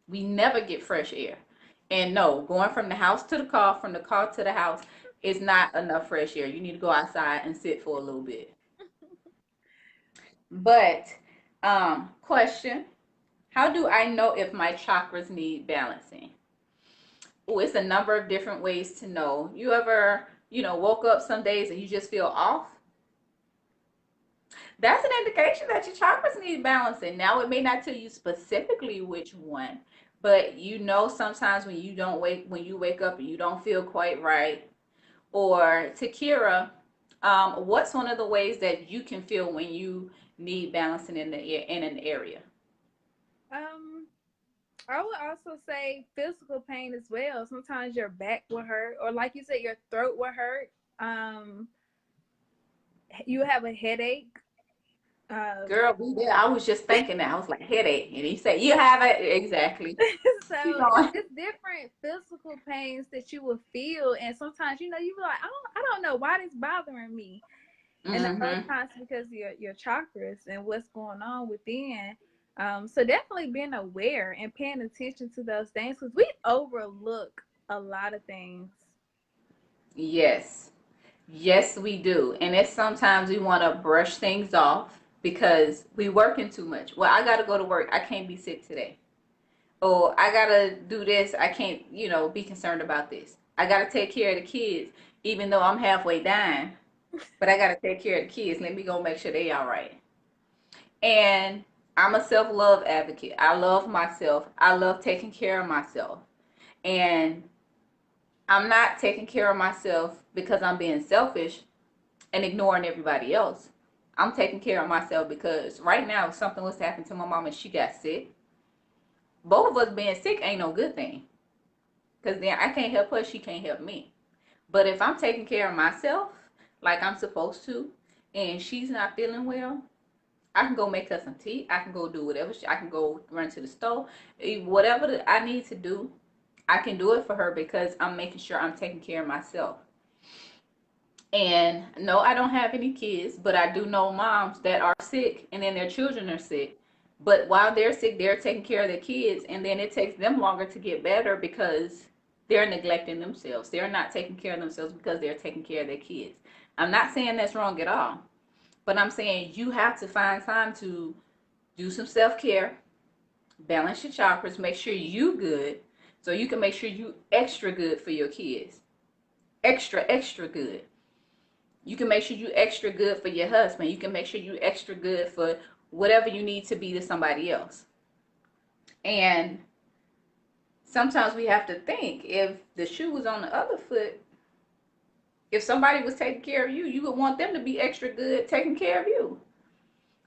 We never get fresh air. And no, going from the house to the car, from the car to the house is not enough fresh air. You need to go outside and sit for a little bit. But question, How do I know if my chakras need balancing? Oh, it's a number of different ways to know. You ever, woke up some days and you just feel off? That's an indication that your chakras need balancing. Now, it may not tell you specifically which one, but sometimes when you wake up and you don't feel quite right. Or Tiqura, what's one of the ways that you can feel when you need balancing in an area? Um, I would also say physical pain as well. Sometimes your back will hurt, or like you said, your throat will hurt. Um, you have a headache. Um, Girl, we did. I was just thinking that. I was like, headache. And he said, you have it. Exactly. Keep so going. it's different physical pains that you will feel, and sometimes you be like, I don't know why this bothering me, and the other Mm-hmm. times because of your chakras and what's going on within. So definitely being aware and paying attention to those things because we overlook a lot of things. Yes. Yes, we do. And it's sometimes we want to brush things off because we working too much. Well, I got to go to work. I can't be sick today. Oh, I got to do this. I can't, be concerned about this. I got to take care of the kids, even though I'm halfway dying. But I got to take care of the kids. Let me go make sure they all right. And I'm a self-love advocate. I love myself. I love taking care of myself. And I'm not taking care of myself because I'm being selfish and ignoring everybody else. I'm taking care of myself because right now, if something was happening to my mom and she got sick, both of us being sick ain't no good thing. Because then I can't help her, she can't help me. But if I'm taking care of myself like I'm supposed to, and she's not feeling well, I can go make her some tea. I can go do whatever. I can go run to the store. Whatever I need to do, I can do it for her because I'm making sure I'm taking care of myself. And no, I don't have any kids, but I do know moms that are sick and then their children are sick. But while they're sick, they're taking care of their kids, and then it takes them longer to get better because they're neglecting themselves. They're not taking care of themselves because they're taking care of their kids. I'm not saying that's wrong at all, but I'm saying you have to find time to do some self-care, balance your chakras, make sure you good so you can make sure you extra good for your kids. Extra, extra good. You can make sure you extra good for your husband. You can make sure you extra good for whatever you need to be to somebody else. And sometimes we have to think if the shoe was on the other foot, if somebody was taking care of you, you would want them to be extra good taking care of you.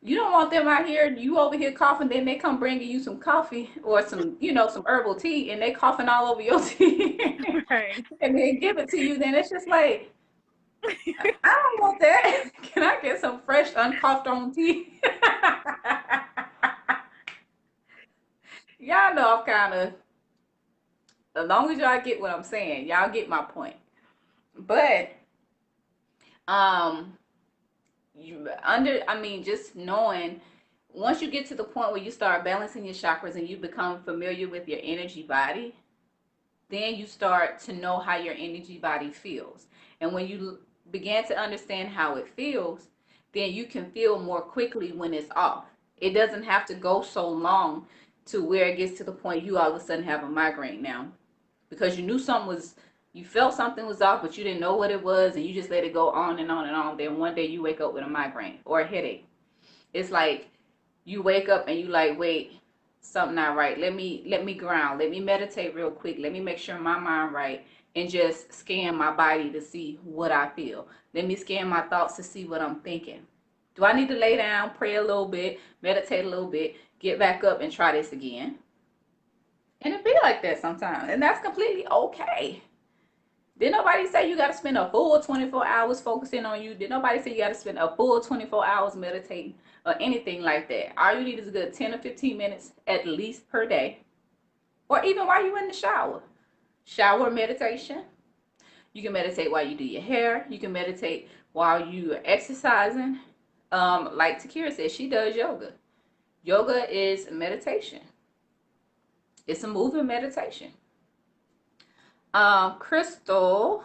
You don't want them out here, you over here coughing, then they come bringing you some coffee or some herbal tea, and they coughing all over your tea, Right. and then give it to you. Then it's just like, I don't want that. Can I get some fresh, uncoughed on tea? Y'all know I'm kind of, as long as y'all get what I'm saying, y'all get my point. But, um, just knowing, once you get to the point where you start balancing your chakras and you become familiar with your energy body, then you start to know how your energy body feels. And when you begin to understand how it feels, then you can feel more quickly when it's off. It doesn't have to go so long to where it gets to the point you all of a sudden have a migraine now because you felt something was off, but you didn't know what it was, and you just let it go on and on and on. Then one day you wake up with a migraine or a headache. It's like you wake up and you like, wait, something not right. Let me ground. Let me meditate real quick. Let me make sure my mind right and just scan my body to see what I feel. Let me scan my thoughts to see what I'm thinking. Do I need to lay down, pray a little bit, meditate a little bit, get back up and try this again? And it be like that sometimes. And that's completely okay. Did nobody say you got to spend a full 24 hours focusing on you? Did nobody say you got to spend a full 24 hours meditating or anything like that? All you need is a good 10 or 15 minutes at least per day, or even while you're in the shower. Shower meditation. You can meditate while you do your hair. You can meditate while you are exercising. Like Tiqura said, she does yoga. Yoga is meditation. It's a moving meditation. Crystal,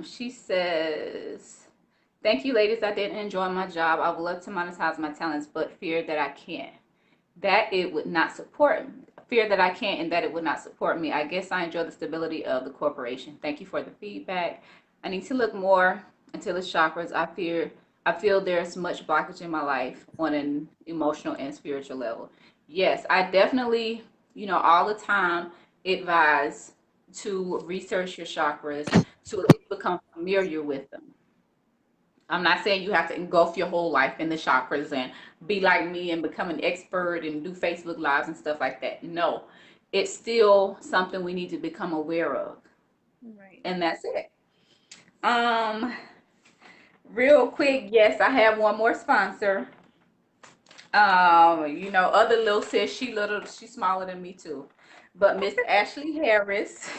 she says, thank you, ladies. I didn't enjoy my job. I would love to monetize my talents, but fear that I can't. that it would not support me. Fear that I can't and that it would not support me. I guess I enjoy the stability of the corporation. Thank you for the feedback. I need to look more into the chakras. I feel there's much blockage in my life on an emotional and spiritual level. Yes, I definitely, all the time advise to research your chakras to at least become familiar with them. I'm not saying you have to engulf your whole life in the chakras and be like me and become an expert and do Facebook lives and stuff like that. No, it's still something we need to become aware of. Right. And that's it. Um, Real quick, yes, I have one more sponsor. Other little sis, she's smaller than me too. But Miss Ashley Harris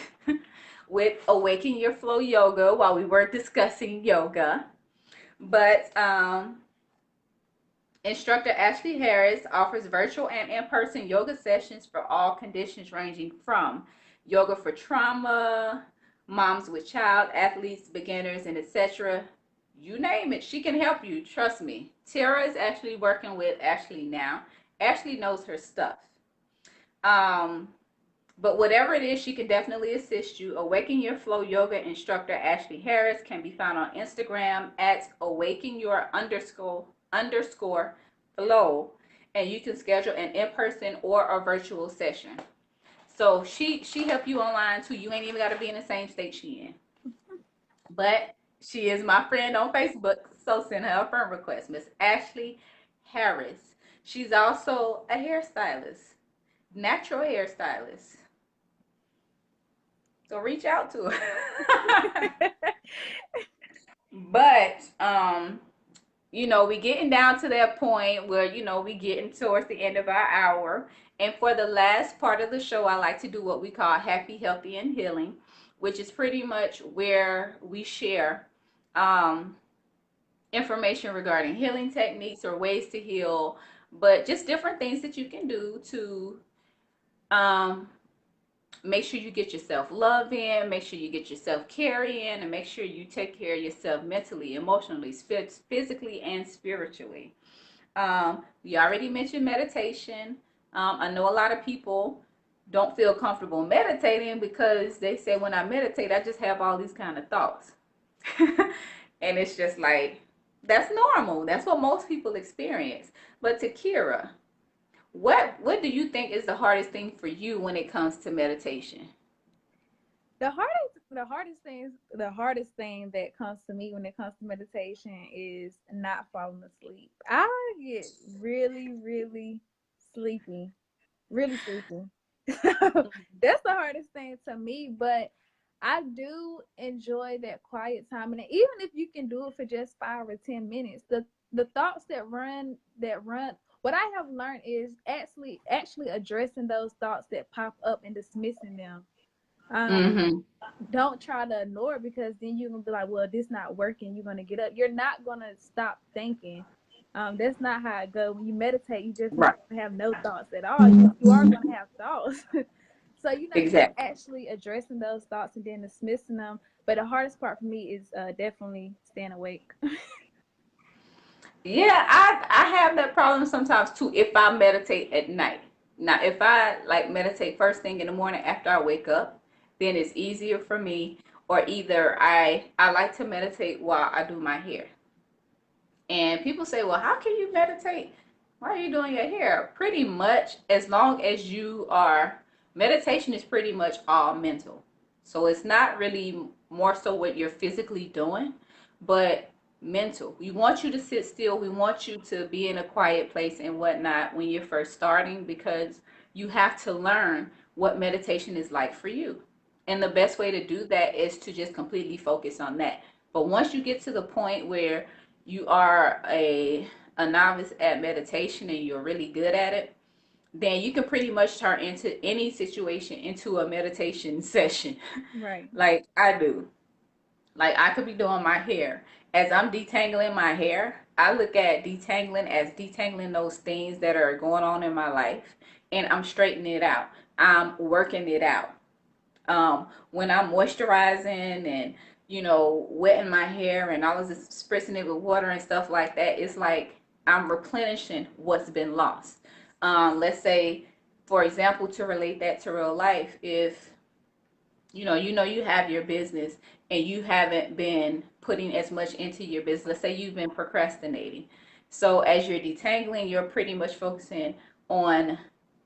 with Awaken Your Flow Yoga while we were discussing yoga. But Instructor Ashley Harris offers virtual and in-person yoga sessions for all conditions ranging from yoga for trauma, moms with child, athletes, beginners, and etc. You name it, she can help you. Trust me. Tara is actually working with Ashley now. Ashley knows her stuff. Um, but whatever it is, she can definitely assist you. Awaken Your Flow Yoga instructor Ashley Harris can be found on Instagram at awaken your underscore flow, and you can schedule an in-person or a virtual session. So she help you online too. You ain't even got to be in the same state she in. But she is my friend on Facebook, so send her a friend request, Miss Ashley Harris. She's also a hairstylist, natural hairstylist. So reach out to her. But we getting down to that point where, we getting towards the end of our hour. And for the last part of the show, I like to do what we call happy, healthy, and healing, which is pretty much where we share um information regarding healing techniques or ways to heal, but just different things that you can do to um make sure you get yourself love in, make sure you get yourself care in, and make sure you take care of yourself mentally, emotionally, physically, and spiritually. You already mentioned meditation. I know a lot of people don't feel comfortable meditating because they say when I meditate, I just have all these kind of thoughts. And it's just like, that's normal. That's what most people experience. But Takira, what do you think is the hardest thing for you when it comes to meditation? The hardest thing that comes to me when it comes to meditation is not falling asleep. I get really, really sleepy, really sleepy. That's the hardest thing to me, but I do enjoy that quiet time, and even if you can do it for just 5 or 10 minutes, the thoughts that run. What I have learned is actually addressing those thoughts that pop up and dismissing them. Um, Mm-hmm. don't try to ignore it, because then you're gonna be like, well, this not working. You're gonna get up. You're not gonna stop thinking. That's not how it goes. When you meditate, you just Right. not gonna have no thoughts at all. You are gonna have thoughts. So just Exactly. actually addressing those thoughts and then dismissing them. But the hardest part for me is definitely staying awake. Yeah, I have that problem sometimes too if I meditate at night. Now, if I like meditate first thing in the morning after I wake up, then it's easier for me. Or either I like to meditate while I do my hair. And people say, well, how can you meditate? Why are you doing your hair? Pretty much, as long as meditation is pretty much all mental. So it's not really more so what you're physically doing, but mental. We want you to sit still. We want you to be in a quiet place and whatnot when you're first starting, because you have to learn what meditation is like for you. And the best way to do that is to just completely focus on that. But once you get to the point where you are a novice at meditation and you're really good at it, then you can pretty much turn into any situation into a meditation session. Right. Like I do. Like I could be doing my hair. As I'm detangling my hair, I look at detangling as detangling those things that are going on in my life, and I'm straightening it out. I'm working it out. When I'm moisturizing and wetting my hair and all of this, spritzing it with water and stuff like that, it's like I'm replenishing what's been lost. Let's say, for example, to relate that to real life, if you have your business and you haven't been putting as much into your business. Let's say you've been procrastinating. So as you're detangling, you're pretty much focusing on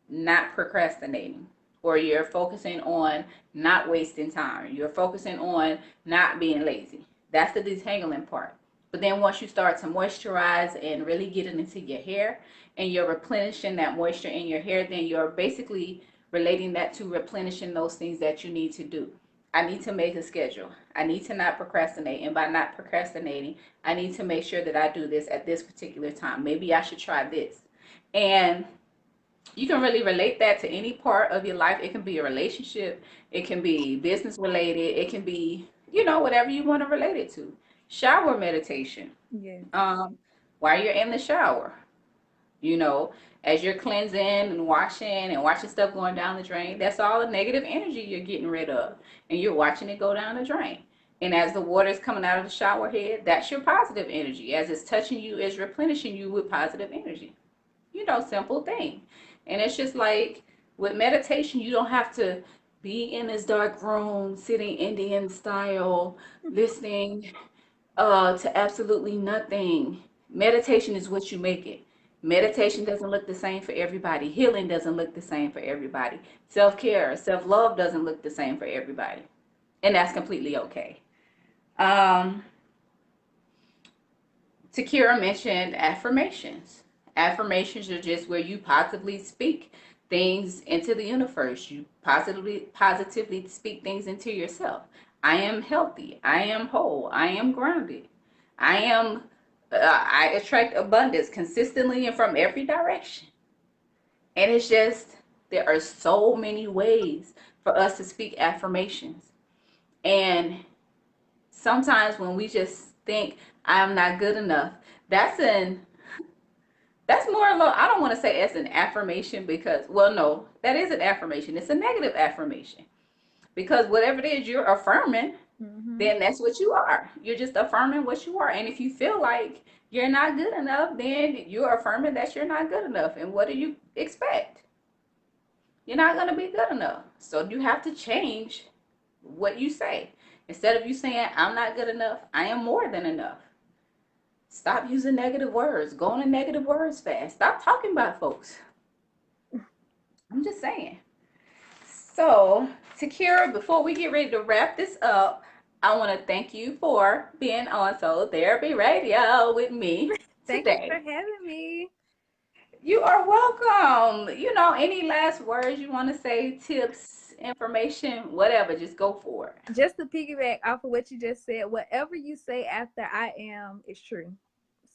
not procrastinating, or you're focusing on not wasting time. You're focusing on not being lazy. That's the detangling part. But then once you start to moisturize and really get it into your hair and you're replenishing that moisture in your hair, then you're basically relating that to replenishing those things that you need to do. I need to make a schedule. I need to not procrastinate. And by not procrastinating, I need to make sure that I do this at this particular time. Maybe I should try this. And you can really relate that to any part of your life. It can be a relationship, it can be business related, it can be, whatever you want to relate it to. Shower meditation. Yes. Um, while you're in the shower, you know, as you're cleansing and watching stuff going down the drain, that's all the negative energy you're getting rid of. And you're watching it go down the drain. And as the water is coming out of the shower head, that's your positive energy. As it's touching you, it's replenishing you with positive energy. Simple thing. And it's just like with meditation, you don't have to be in this dark room, sitting Indian style, listening to absolutely nothing. Meditation is what you make it. Meditation doesn't look the same for everybody. Healing doesn't look the same for everybody. Self care, self love doesn't look the same for everybody. And that's completely okay. Um, Tiqura mentioned affirmations. Affirmations are just where you positively speak things into the universe. You positively speak things into yourself. I am healthy. I am whole. I am grounded. I am. I attract abundance consistently and from every direction. And it's just there are so many ways for us to speak affirmations. And sometimes when we just think I'm not good enough, that's an that's more of a, I don't want to say it's an affirmation because, well, no, that is an affirmation. It's a negative affirmation because whatever it is you're affirming, Mm-hmm. then that's what you are. You're just affirming what you are. And if you feel like you're not good enough, then you're affirming that you're not good enough. And what do you expect? You're not going to be good enough. So you have to change what you say. Instead of you saying, I'm not good enough, I am more than enough. Stop using negative words. Go on a negative words fast. Stop talking about folks. I'm just saying. So, Tiqura, before we get ready to wrap this up, I want to thank you for being on Soul Therapy Radio with me Thank you for today. having me. You are welcome. Any last words you want to say, tips, information, whatever, just go for it. Just to piggyback off of what you just said, whatever you say after I am is true.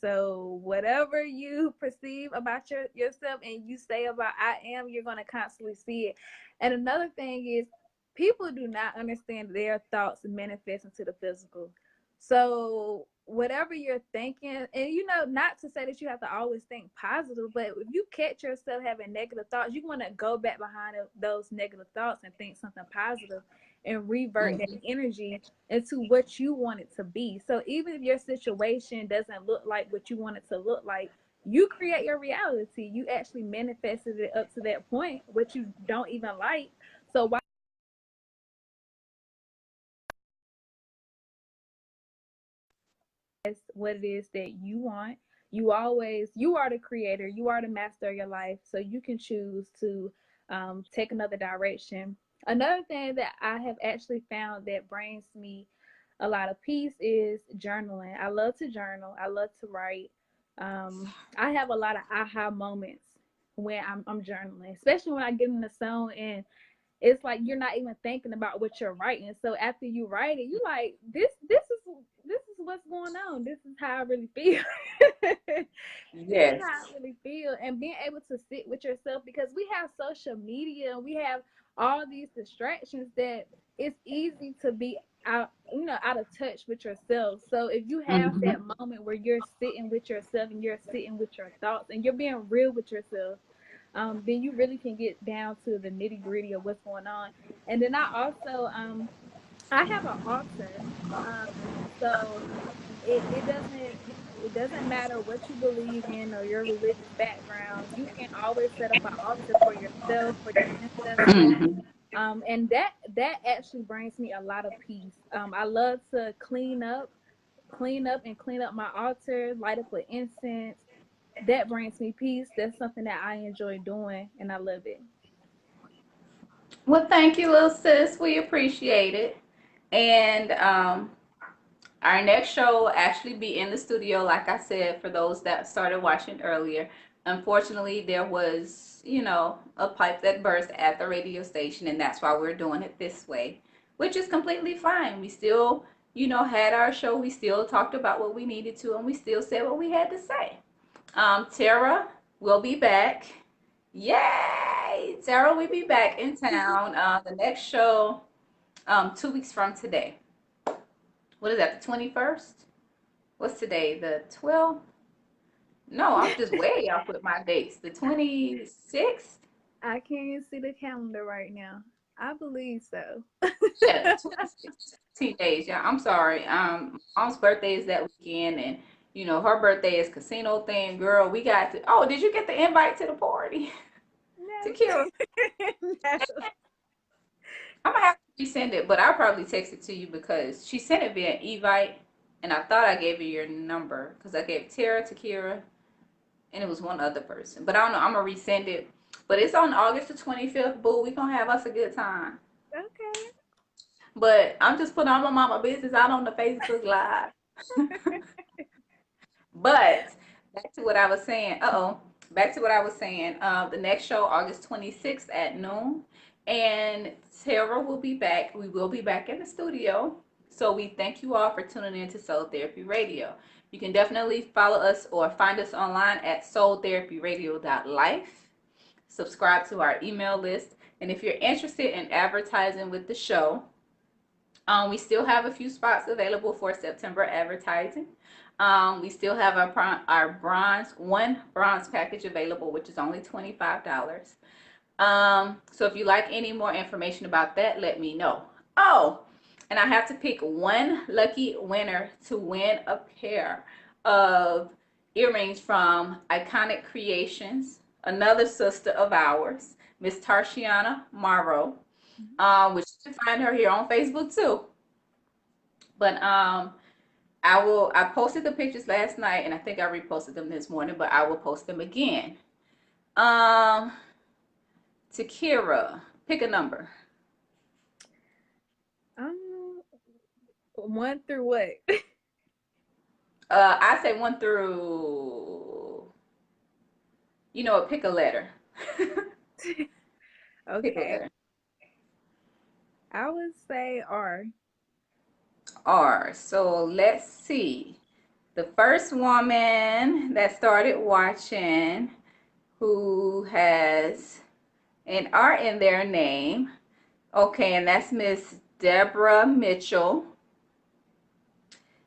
So whatever you perceive about yourself and you say about I am, you're going to constantly see it. And another thing is people do not understand their thoughts manifest into the physical. So whatever you're thinking, and not to say that you have to always think positive, but if you catch yourself having negative thoughts, you want to go back behind those negative thoughts and think something positive and revert that Mhm. energy into what you want it to be. So even if your situation doesn't look like what you want it to look like, you create your reality. You actually manifested it up to that point, which you don't even like. So why what it is that you want? You are the creator, you are the master of your life. So you can choose to take another direction. Another thing that I have actually found that brings me a lot of peace is journaling. I love to journal. I love to write. I have a lot of aha moments when I'm journaling, especially when I get in the zone and it's like you're not even thinking about what you're writing. So after you write it, you like this is what's going on. This is how I really feel. This is how Yes. I really feel. And being able to sit with yourself because we have social media and we have all these distractions that it's easy to be out of touch with yourself. So if you have that Hmm. moment where you're sitting with yourself and you're sitting with your thoughts and you're being real with yourself, then you really can get down to the nitty gritty of what's going on. And then I also I have an altar, so it doesn't. It doesn't matter what you believe in or your religious background. You can always set up an altar for yourself, for your ancestors. Mhm. And that actually brings me a lot of peace. I love to clean up my altar, light up with incense. That brings me peace. That's something that I enjoy doing, and I love it. Well, thank you, little sis. We appreciate it. And our next show will actually be in the studio, like I said, for those that started watching earlier. Unfortunately, there was, a pipe that burst at the radio station, and that's why we're doing it this way, which is completely fine. We still, had our show. We still talked about what we needed to, and we still said what we had to say. Tara will be back. Yay! Tara will be back in town. The next show, 2 weeks from today. What is that, the 21st? What's today? The 12th? No, I'm just way off with my dates. The 26th? I can't even see the calendar right now. I believe so. Yeah, the 26th. 15 days. Yeah, I'm sorry. Mom's birthday is that weekend, and her birthday is casino theme. Girl, we got to. Oh, did you get the invite to the party? To Kira? No. I'm gonna have to resend it, but I'll probably text it to you because she sent it via Evite, and I thought I gave you your number because I gave Tara to Kira, and it was one other person. But I don't know. I'm gonna resend it. But it's on August the 25th, boo. We gonna have us a good time. Okay. But I'm just putting all my mama business out on the Facebook Live. But back to what I was saying. Uh-oh. Back to what I was saying. The next show, August 26th at noon. And Tara will be back. We will be back in the studio. So we thank you all for tuning in to Soul Therapy Radio. You can definitely follow us or find us online at soultherapyradio.life. Subscribe to our email list. And if you're interested in advertising with the show, we still have a few spots available for September advertising. We still have our one bronze package available, which is only $25. So if you like any more information about that, let me know. Oh, and I have to pick one lucky winner to win a pair of earrings from Iconic Creations, another sister of ours, Miss Tarshiana Morrow, which you can find her here on Facebook too. But I posted the pictures last night, and I think I reposted them this morning, but I will post them again. Um, Tiqura, pick a number. Um, one through what? I say 1 through, pick a letter. Pick a Okay. letter. I would say R. R. So let's see. The first woman that started watching who has an R in their name. Okay, and that's Miss Deborah Mitchell.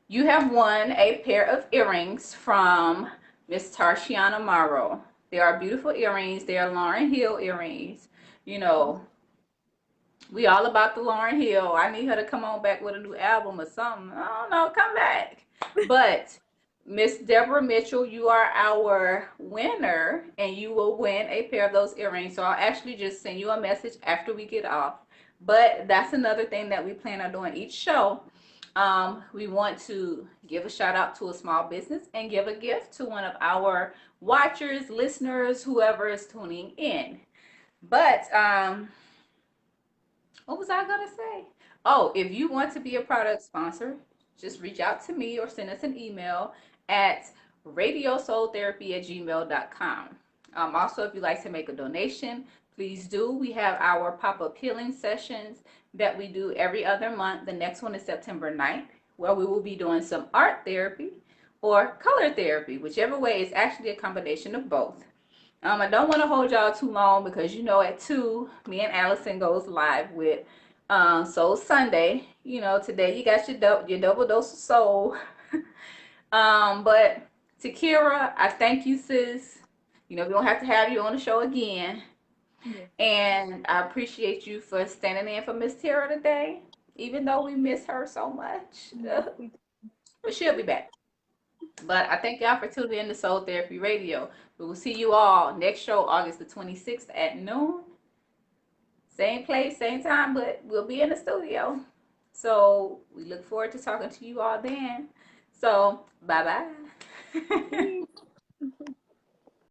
You have won a pair of earrings from Miss Tarshiana Morrow. They are beautiful earrings. They are Lauryn Hill earrings. You know, we all about the Lauryn Hill. I need her to come on back with a new album or something. I don't know, come back. But Miss Deborah Mitchell, you are our winner, and you will win a pair of those earrings. So I'll actually just send you a message after we get off. But that's another thing that we plan on doing each show. We want to give a shout out to a small business and give a gift to one of our watchers, listeners, whoever is tuning in. But what was I gonna say? Oh, if you want to be a product sponsor, just reach out to me or send us an email at radiosoultherapy@gmail.com. Also, if you'd like to make a donation, please do. We have our pop-up healing sessions that we do every other month. The next one is September 9th, where we will be doing some art therapy or color therapy, whichever way is actually a combination of both. I don't want to hold y'all too long because at 2, me and Allison goes live with Soul Sunday. Today you got your double dose of soul. But Tiqura, I thank you, sis. We don't have to have you on the show again. Yes. And I appreciate you for standing in for Miss Tara today, even though we miss her so much. Yes, we But she'll be back. But I thank y'all for tuning in to Soul Therapy Radio. We will see you all next show, August the 26th at noon. Same place, same time, but we'll be in the studio. So we look forward to talking to you all then. So bye bye. Peace.